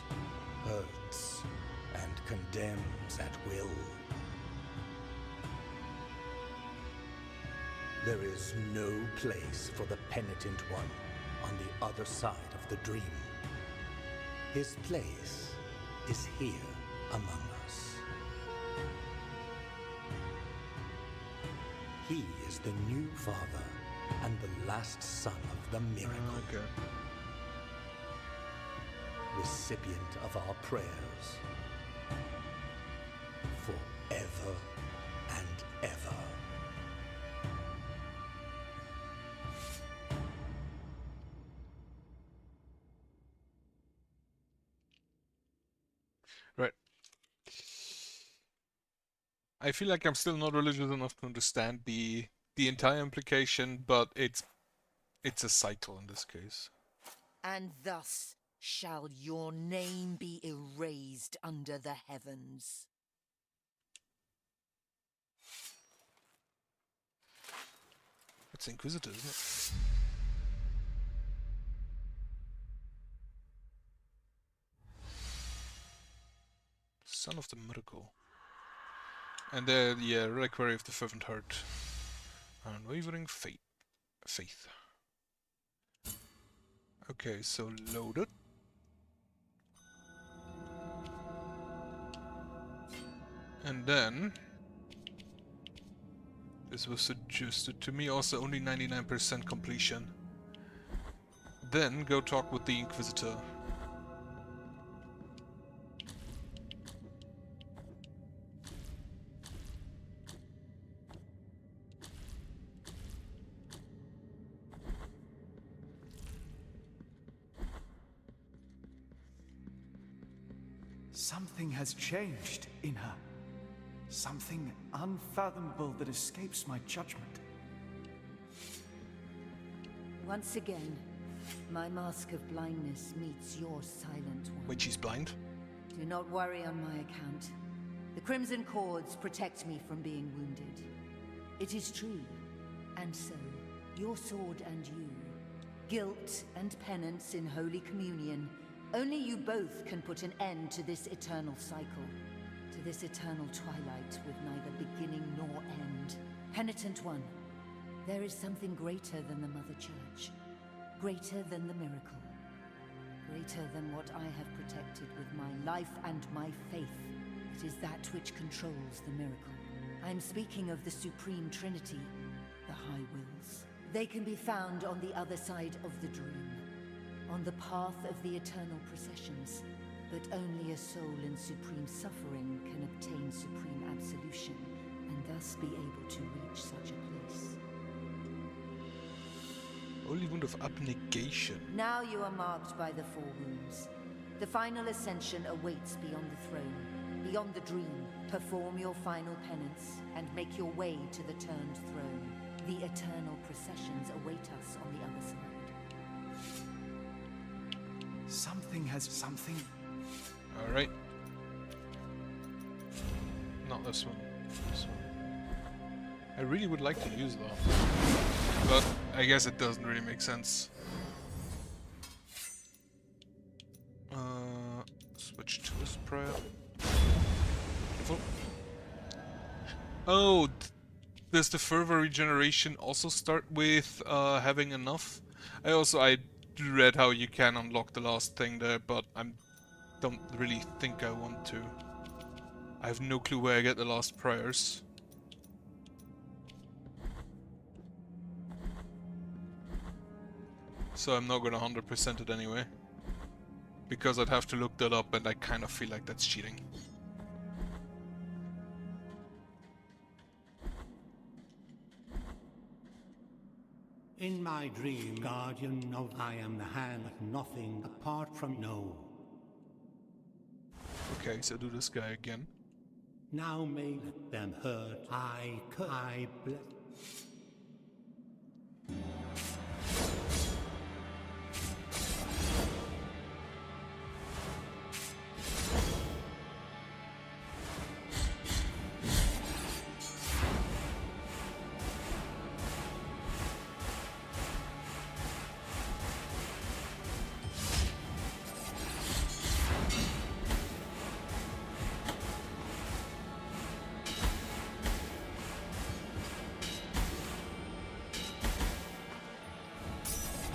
hurts, and condemns at will. There is no place for the penitent one on the other side of the dream. His place is here among us. He is the new father and the last son of the miracle. Okay. Recipient of our prayers forever and ever. Right. I feel like I'm still not religious enough to understand the entire implication, but it's a cycle in this case. And thus shall your name be erased under the heavens. It's Inquisitor, isn't it? Son of the Miracle. And the Reliquary of the Fervent Heart. Unwavering faith. Okay, so loaded. And then this was suggested to me, also only 99% completion. Then go talk with the Inquisitor. Something has changed in her. Something unfathomable that escapes my judgment. Once again, my mask of blindness meets your silent one. Wait, she's blind? Do not worry on my account. The crimson cords protect me from being wounded. It is true. And so, your sword and you, guilt and penance in Holy Communion, only you both can put an end to this eternal cycle. To this eternal twilight with neither beginning nor end. Penitent one, there is something greater than the Mother Church. Greater than the miracle. Greater than what I have protected with my life and my faith. It is that which controls the miracle. I am speaking of the Supreme Trinity, the High Wills. They can be found on the other side of the dream, on the path of the eternal processions. But only a soul in supreme suffering can obtain supreme absolution, and thus be able to reach such a place. Holy wound of abnegation. Now you are marked by the four wounds. The final ascension awaits beyond the throne, beyond the dream. Perform your final penance, and make your way to the turned throne. The eternal processions await us on the other side. Something. Alright. Not this one. This one. I really would like to use that. But I guess it doesn't really make sense. Switch to this prayer. Careful. Oh, does the fervor regeneration also start with having enough? I read how you can unlock the last thing there, but I don't really think I want to. I have no clue where I get the last prayers. So I'm not gonna 100% it anyway. Because I'd have to look that up, and I kind of feel like that's cheating. In my dream, guardian of I am the hand that nothing apart from no. Okay, so do this guy again. Now may let them hurt. I bless.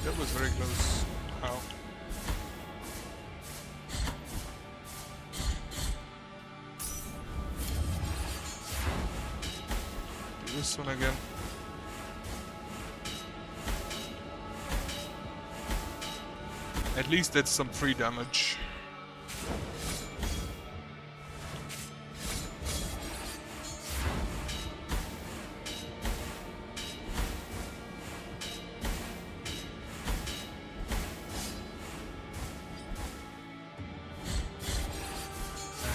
That was very close. Ow. Do this one again. At least that's some free damage.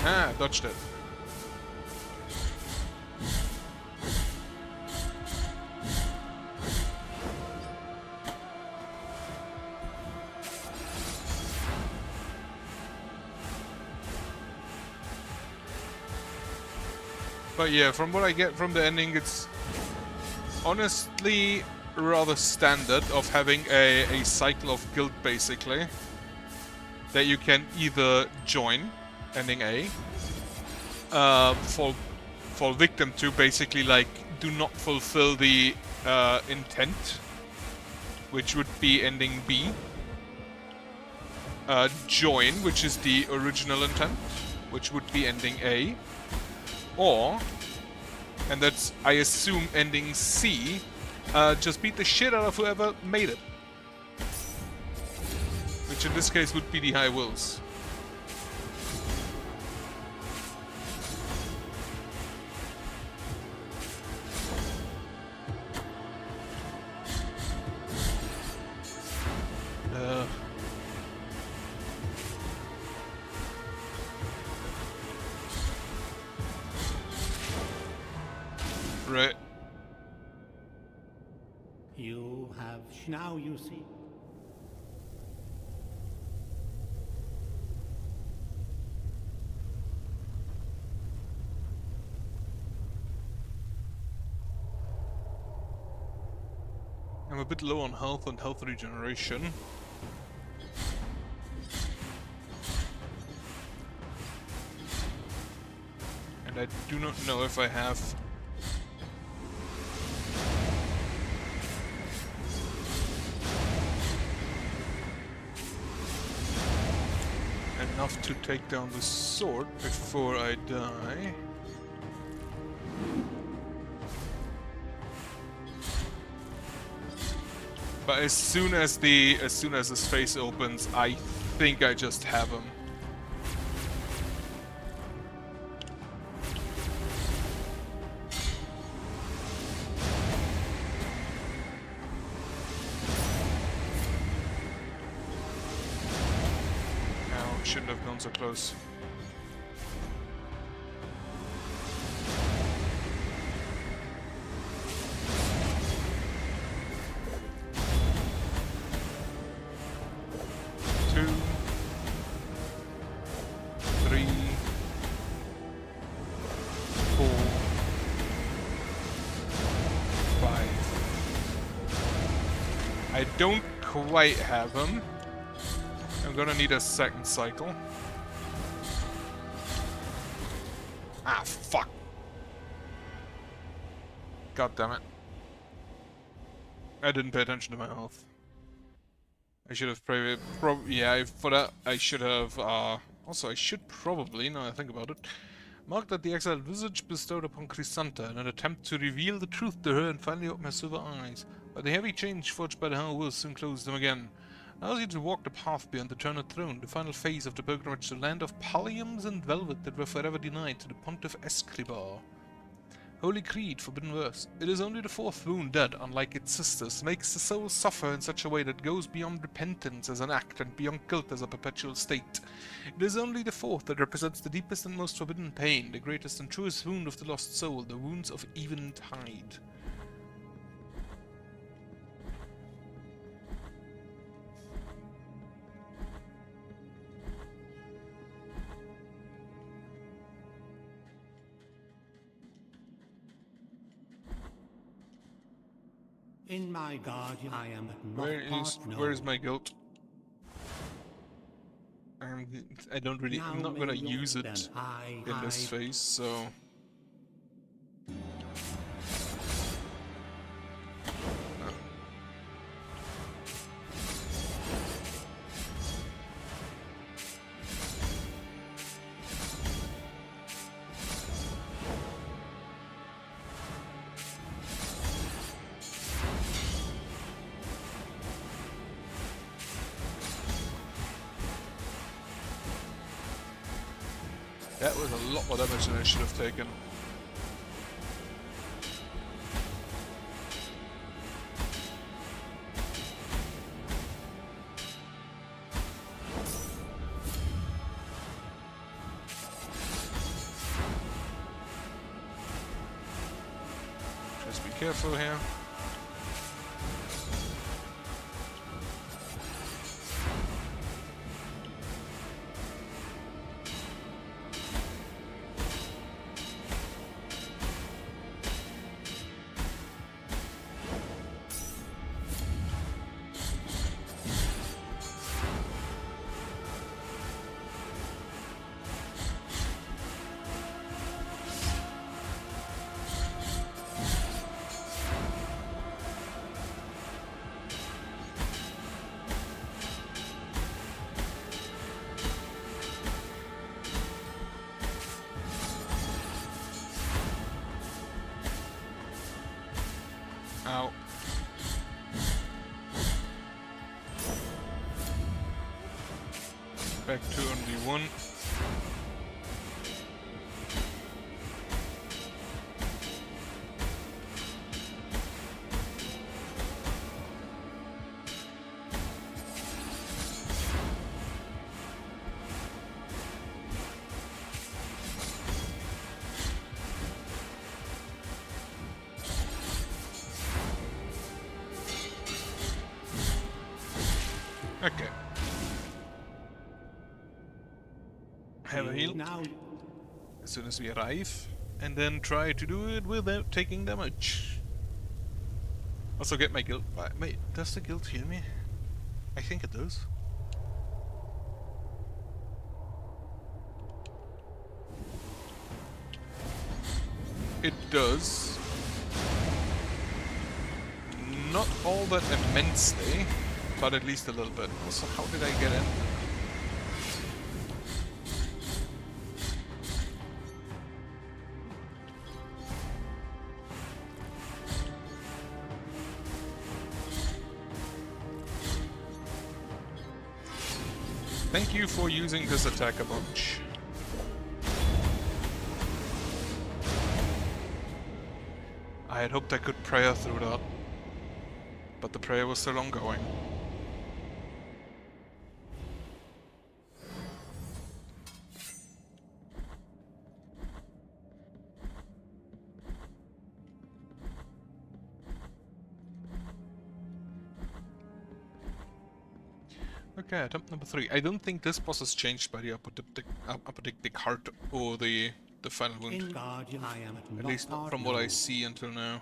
Ah, dodged it. But yeah, from what I get from the ending, it's honestly rather standard of having a cycle of guilt, basically, that you can either join, ending A, fall victim to, basically like do not fulfill the intent, which would be ending B, join, which is the original intent, which would be ending A, or, and that's I assume ending C, just beat the shit out of whoever made it, which in this case would be the High Wills. which now you see. I'm a bit low on health and health regeneration. And I do not know if I have enough to take down the sword before I die. But as soon as his face opens, I think I just have him. Ow, shouldn't have gone so close. I don't quite have him. I'm gonna need a second cycle. Ah, fuck. God damn it. I didn't pay attention to my health. I should have for that I should have, also I should probably, now I think about it, mark that the exiled visage bestowed upon Chrysanta in an attempt to reveal the truth to her and finally open her silver eyes. But the heavy change forged by the Hell will soon close them again. Allows you to walk the path beyond the Eternal Throne, the final phase of the pilgrimage to the land of palliums and velvet that were forever denied to the Pontiff Escribar. Holy Creed, Forbidden Verse. It is only the fourth wound that, unlike its sisters, makes the soul suffer in such a way that goes beyond repentance as an act and beyond guilt as a perpetual state. It is only the fourth that represents the deepest and most forbidden pain, the greatest and truest wound of the lost soul, the wounds of eventide. In my guardian, I am not where is my guilt? I don't really. I'm not gonna use it in this phase, so. That was a lot more damage than I should have taken. Just be careful here. Ow. Back to only one. Okay. Have a heal Now, as soon as we arrive, and then try to do it without taking damage. Also get my guild back. Wait, does the guild heal me? I think it does. It does. Not all that immensely, but at least a little bit. Also, how did I get in? Thank you for using this attack a bunch. I had hoped I could prayer through that, but the prayer was still ongoing. Okay, attempt number 3. I don't think this boss is changed by the apoplectic heart or the final wound. in Guardian, I am At least not from what I see until now.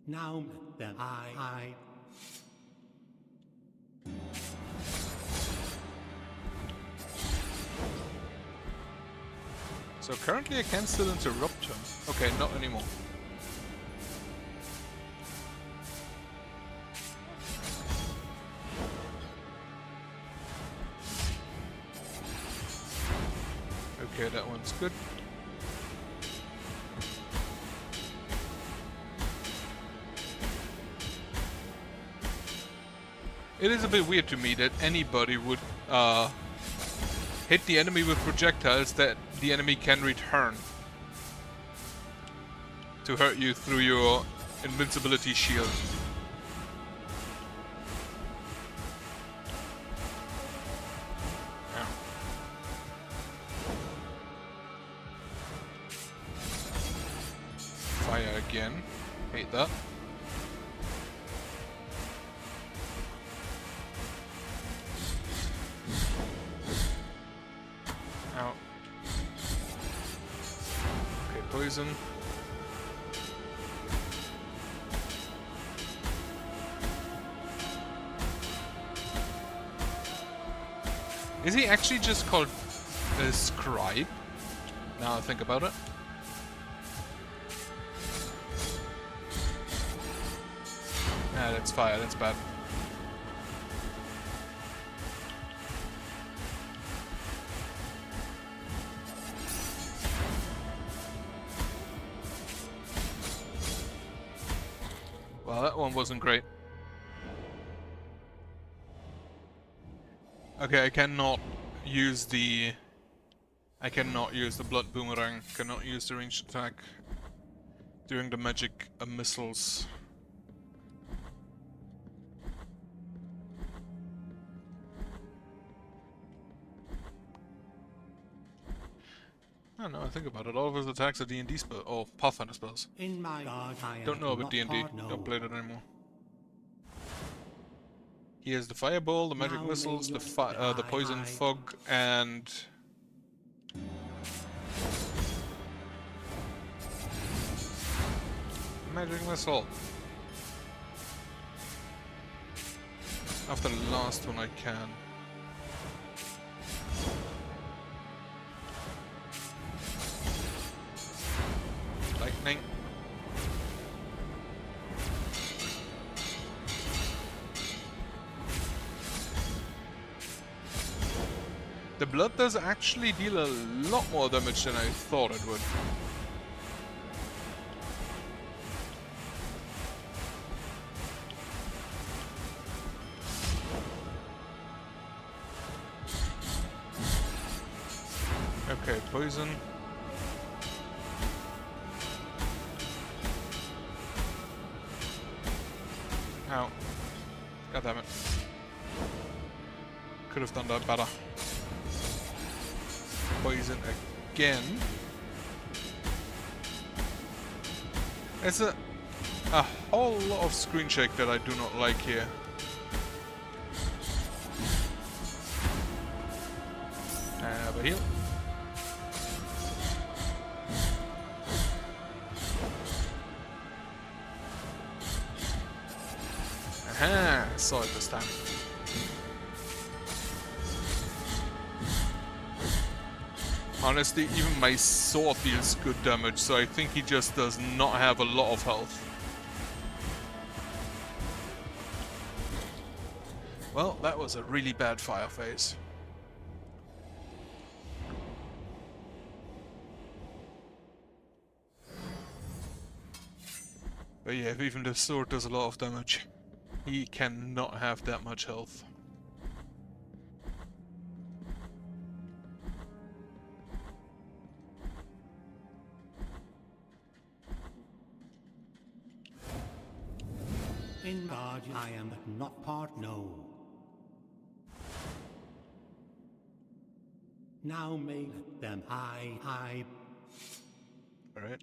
Now then, I. So currently I can still interrupt him. Okay, not anymore. Okay, that one's good. It is a bit weird to me that anybody would hit the enemy with projectiles that the enemy can return to hurt you through your invincibility shield. Ow. Fire again. Hate that. Ow. Okay, poison. Is he actually just called a scribe? Now I think about it. Ah, that's fire, that's bad. Well, that one wasn't great. Okay, I cannot use the blood boomerang. Cannot use the ranged attack during the magic missiles. I don't know, I think about it. All of his attacks are D&D spells, or Pathfinder spells. In my guard, I Don't know about not D&D. hard, no. Don't play that anymore. He has the fireball, the magic Now missiles, may the poison fog, and magic missile. After the last one, I can. Lightning. The blood does actually deal a lot more damage than I thought it would. Okay, poison. Ow. God damn it. Could have done that better. Poison again. a whole lot of screen shake that I do not like here. Have a heal. Aha! I saw it this time. Honestly, even my sword deals good damage, so I think he just does not have a lot of health. Well, that was a really bad fire phase. But yeah, if even the sword does a lot of damage, he cannot have that much health. In God I am but not part, no. Now may them high. Alright.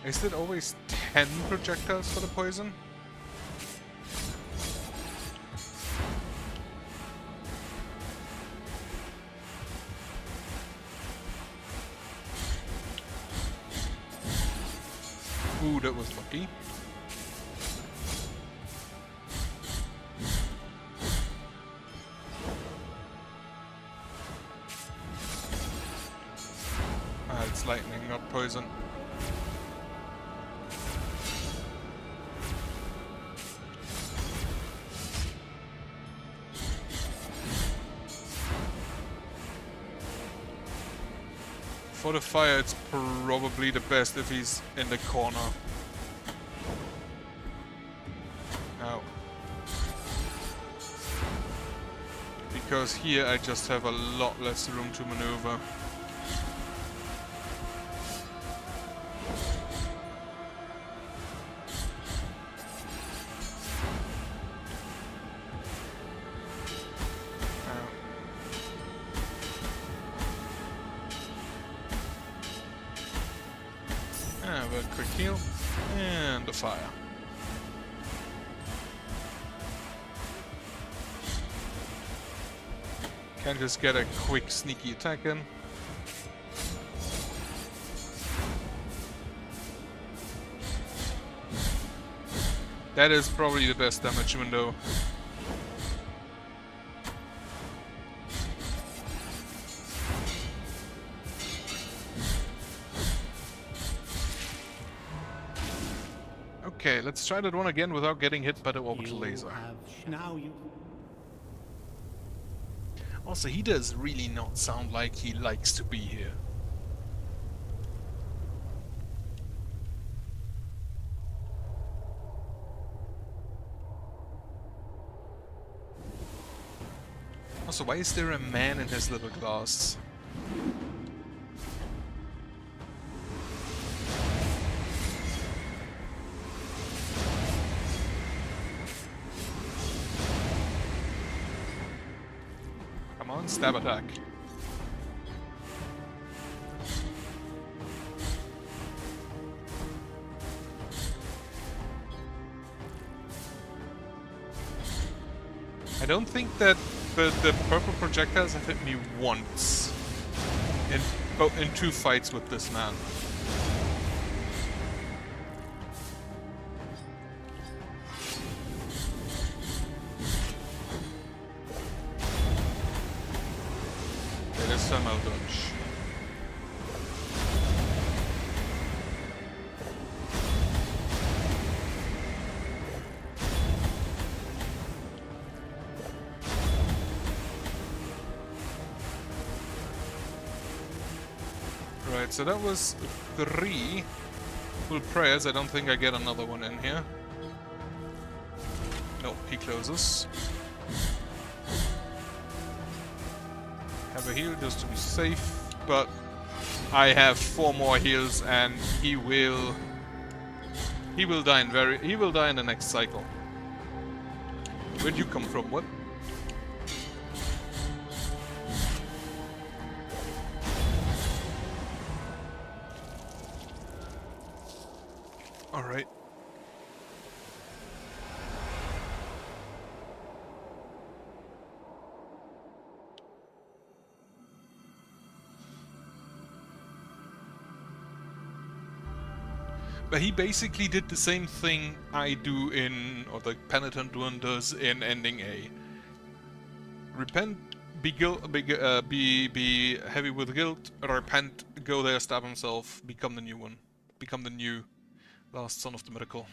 Is it always 10 projectiles for the poison? Ooh, that was lucky. Ah, it's lightning, not poison. For the fire, it's probably the best if he's in the corner. Now. Because here I just have a lot less room to maneuver. Quick heal, and the fire. Can just get a quick sneaky attack in. That is probably the best damage window. Okay, let's try that one again without getting hit by the orbital laser. Also, he does really not sound like he likes to be here. Also, why is there a man in his little glass? Stab attack. I don't think that the purple projectiles have hit me once in 2 fights with this man. Dodge. Right, so that was 3 full prayers. I don't think I get another one in here. Nope, he closes. Have a heal just to be safe, but I have 4 more heals, and he will die in the next cycle. Where'd you come from? What? All right. But he basically did the same thing I do in, or the penitent one does in ending A. Repent, be heavy with guilt, repent, go there, stab himself, become the new one. Become the new last son of the miracle.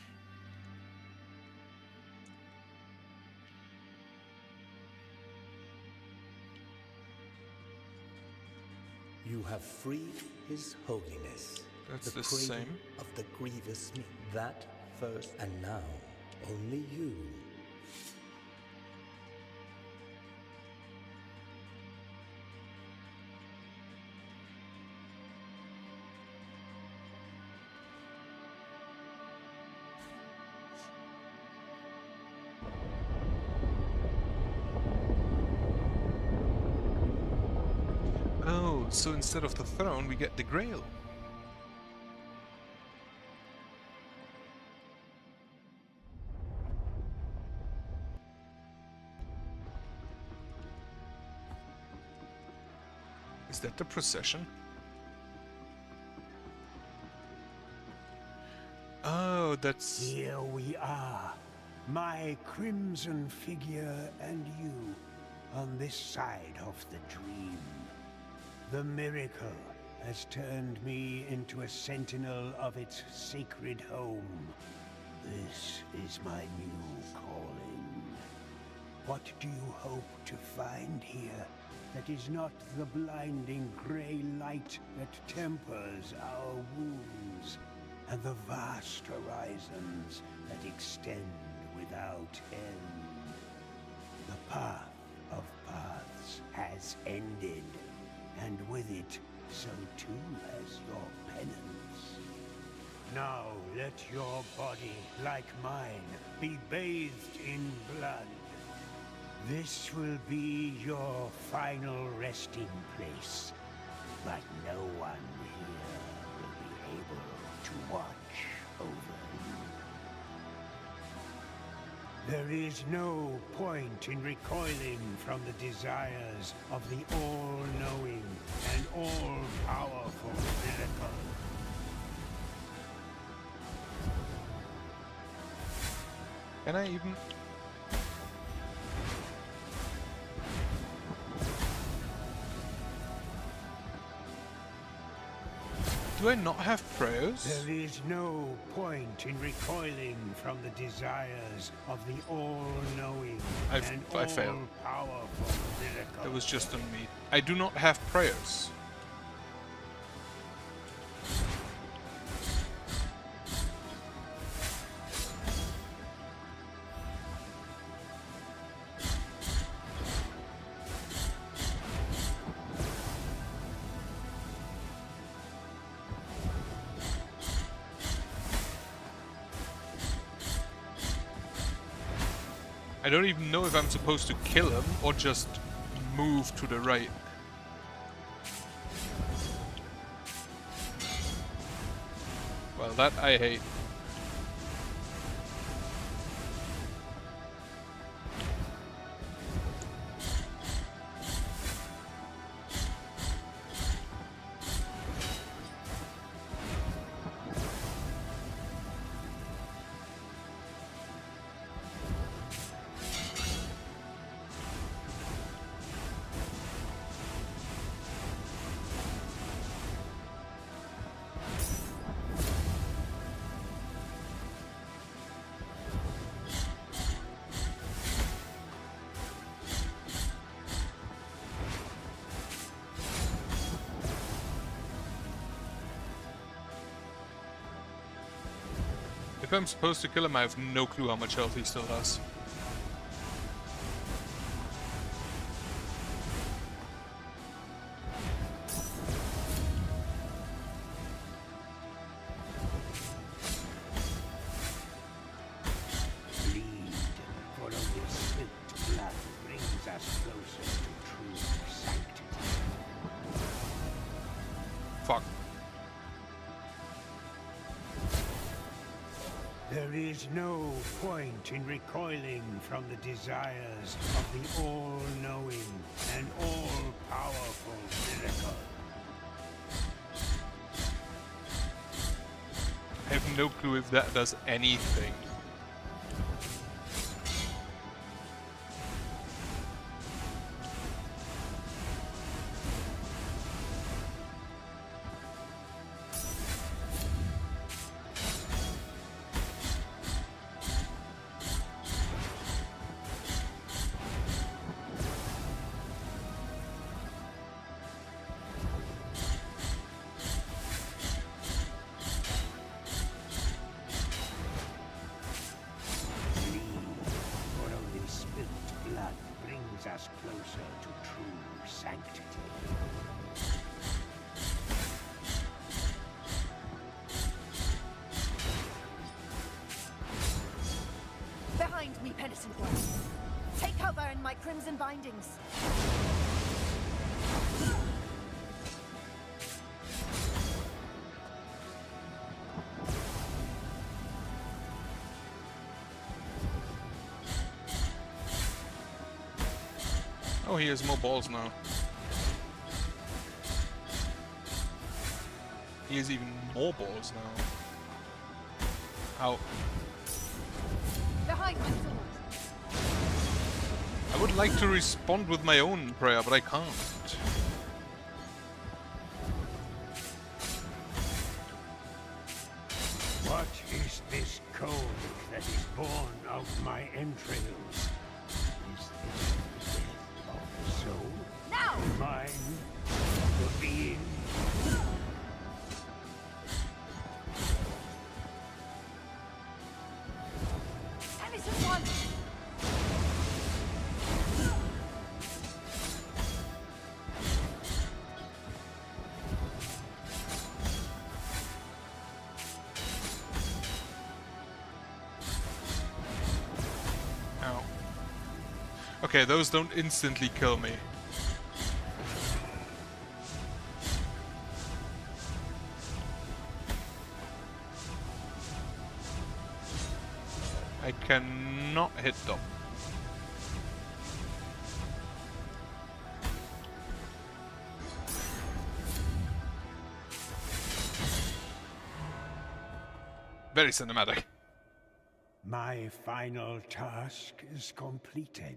You have freed His Holiness. That's the the cradle same. of the grievous me. That first, and now only you. Oh, so instead of the throne, we get the Grail. Is that the procession? Oh, that's... Here we are, my crimson figure and you, on this side of the dream. The miracle has turned me into a sentinel of its sacred home. This is my new calling. What do you hope to find here that is not the blinding grey light that tempers our wounds, and the vast horizons that extend without end? The path of paths has ended, and with it, so too has your penance. Now let your body, like mine, be bathed in blood. This will be your final resting place, but no one here will be able to watch over you. There is no point in recoiling from the desires of the all-knowing and all-powerful miracle. Can I even... Do I not have prayers? There is no point in recoiling from the desires of the all-knowing and I failed. all-powerful miracle. It was just on me. I do not have prayers. I don't even know if I'm supposed to kill him or just move to the right. Well, that I hate. If I'm supposed to kill him, I have no clue how much health he still has. is no point in recoiling from the desires of the all-knowing and all-powerful miracle. I have no clue if that does anything. Us closer to true sanctity. Behind me, penitent one. Take cover in my crimson bindings. Oh, he has more balls now. He has even more balls now. How? Behind my sword. I would like to respond with my own prayer, but I can't. What is this cold that is born of my entrails? Is this the death of the soul? Now! Mine? The being? Penitent one! Ow. Okay, those don't instantly kill me. I cannot hit them. Very cinematic. My final task is completed.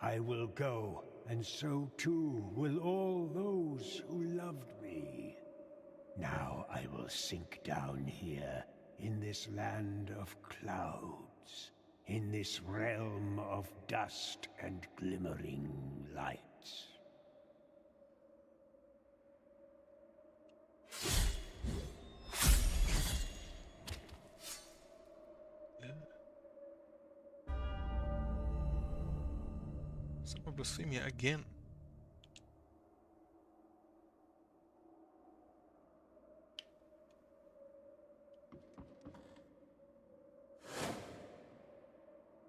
I will go, and so too will all those who loved me. Now I will sink down here, in this land of clouds, in this realm of dust and glimmering lights. Son of Blasphemia again.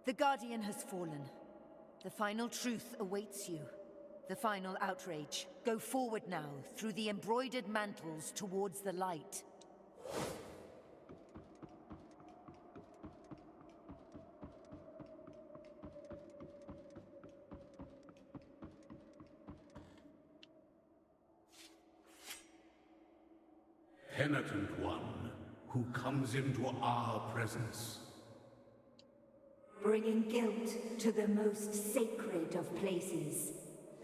The Guardian has fallen. The final truth awaits you. The final outrage. Go forward now, through the embroidered mantles towards the light. Penitent one, who comes into our presence. Bringing guilt to the most sacred of places,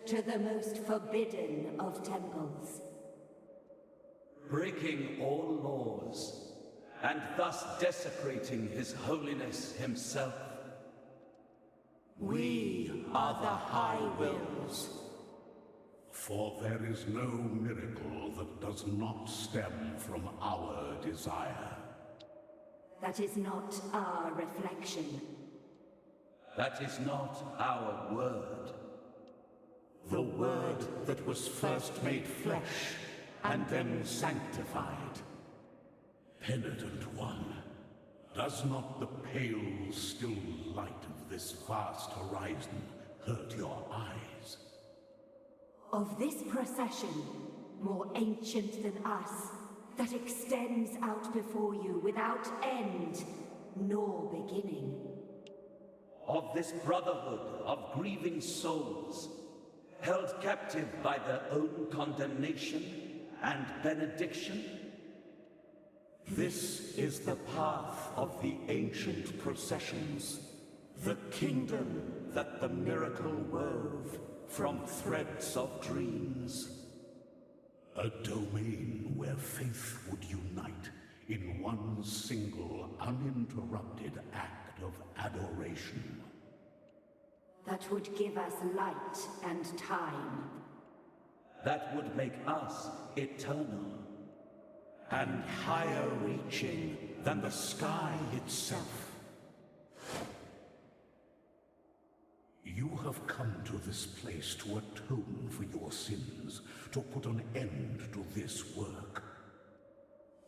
to the most forbidden of temples. Breaking all laws, and thus desecrating His Holiness himself. We are the High Wills. For there is no miracle that does not stem from our desire. That is not our reflection. That is not our word. The word that was first made flesh, and then sanctified. Penitent one, does not the pale, still light of this vast horizon hurt your eyes? Of this procession, more ancient than us, that extends out before you without end, nor beginning. Of this brotherhood of grieving souls, held captive by their own condemnation and benediction? This is the path of the ancient processions, the kingdom that the miracle wove from threads of dreams. A domain where faith would unite in one single uninterrupted act of adoration. That would give us light and time. That would make us eternal. And higher reaching than the sky itself. You have come to this place to atone for your sins, to put an end to this work.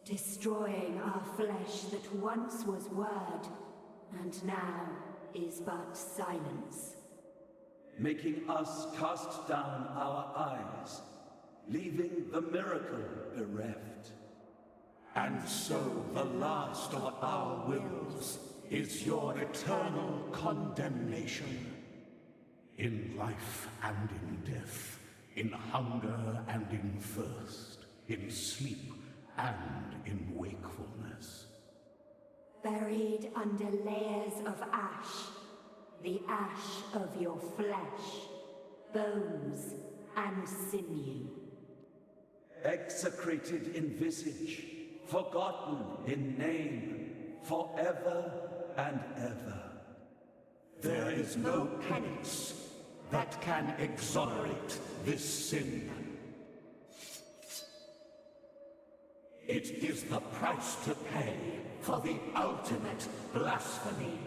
Destroying our flesh that once was word, and now is but silence. Making us cast down our eyes, leaving the miracle bereft. And so the last of our wills is your eternal condemnation. In life and in death, in hunger and in thirst, in sleep and in wakefulness. Buried under layers of ash, the ash of your flesh, bones and sinew. Execrated in visage, forgotten in name, forever and ever. There is no penance that can exonerate this sin. It is the price to pay for the ultimate blasphemy.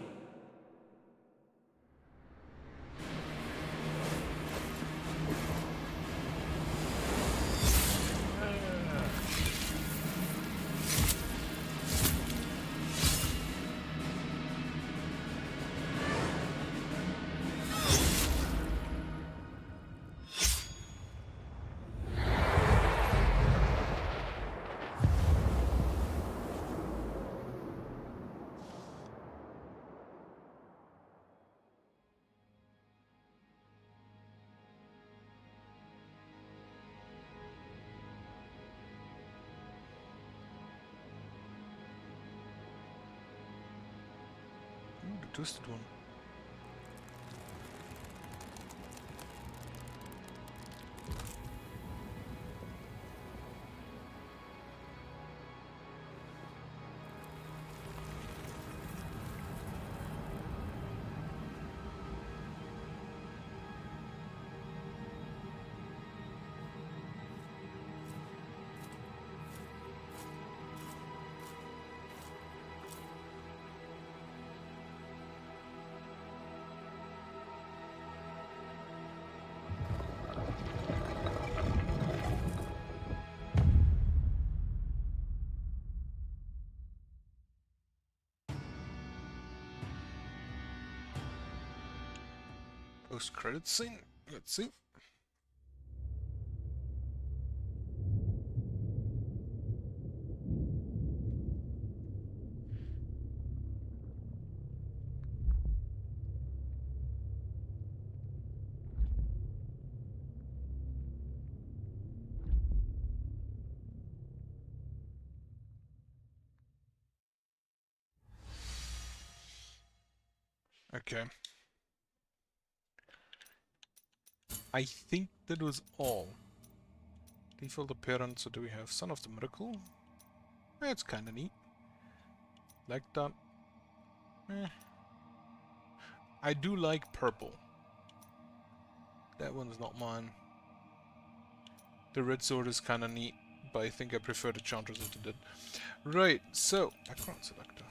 The twisted one. Post-credit scene. Let's see. Okay. I think that was all. Default appearance, so do we have Son of the Miracle? That's kinda neat. Like that. I do like purple. That one's not mine. The red sword is kinda neat, but I think I prefer the Chantress that it did. Right, so, background selector.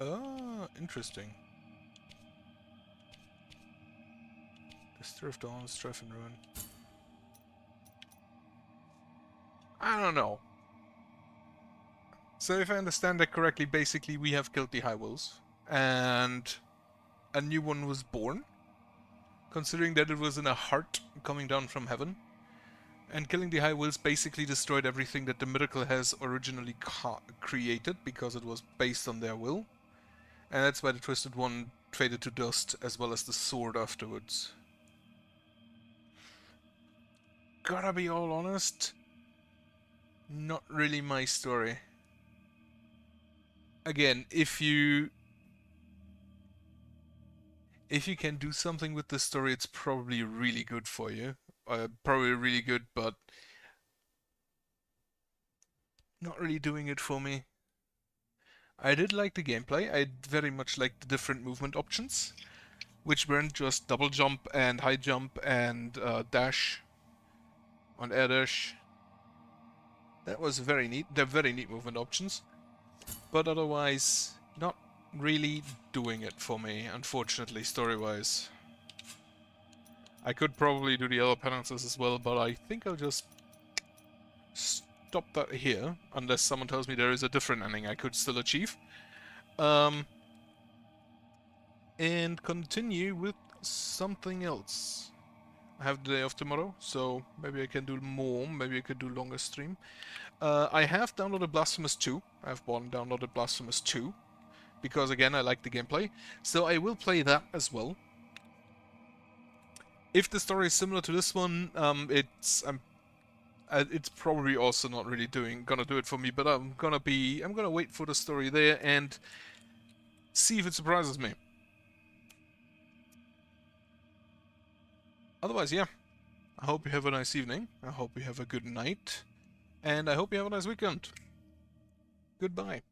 Ah, interesting. Stir of Dawn, Strife and Ruin. I don't know. So if I understand that correctly, basically we have killed the High Wills, and a new one was born, considering that it was in a heart coming down from heaven. And killing the High Wills basically destroyed everything that the Miracle has originally created, because it was based on their will. And that's why the Twisted One faded to dust, as well as the sword afterwards. Gotta be all honest, not really my story. Again, if you can do something with this story, it's probably really good for you. Probably really good, but not really doing it for me. I did like the gameplay. I very much liked the different movement options, which weren't just double jump and high jump and dash on air dash. That was very neat. They're very neat movement options, but otherwise not really doing it for me, unfortunately, story-wise. I could probably do the other penances as well, but I think I'll just stop that here, unless someone tells me there is a different ending I could still achieve. And continue with something else. I have the day off tomorrow, so maybe I can do more, maybe I could do longer stream. I have downloaded Blasphemous 2. I've bought and downloaded Blasphemous 2, because again I like the gameplay, so I will play that as well. If the story is similar to this one, it's probably also not really gonna do it for me, but I'm gonna wait for the story there and see if it surprises me. Otherwise, yeah, I hope you have a nice evening, I hope you have a good night, and I hope you have a nice weekend. Goodbye.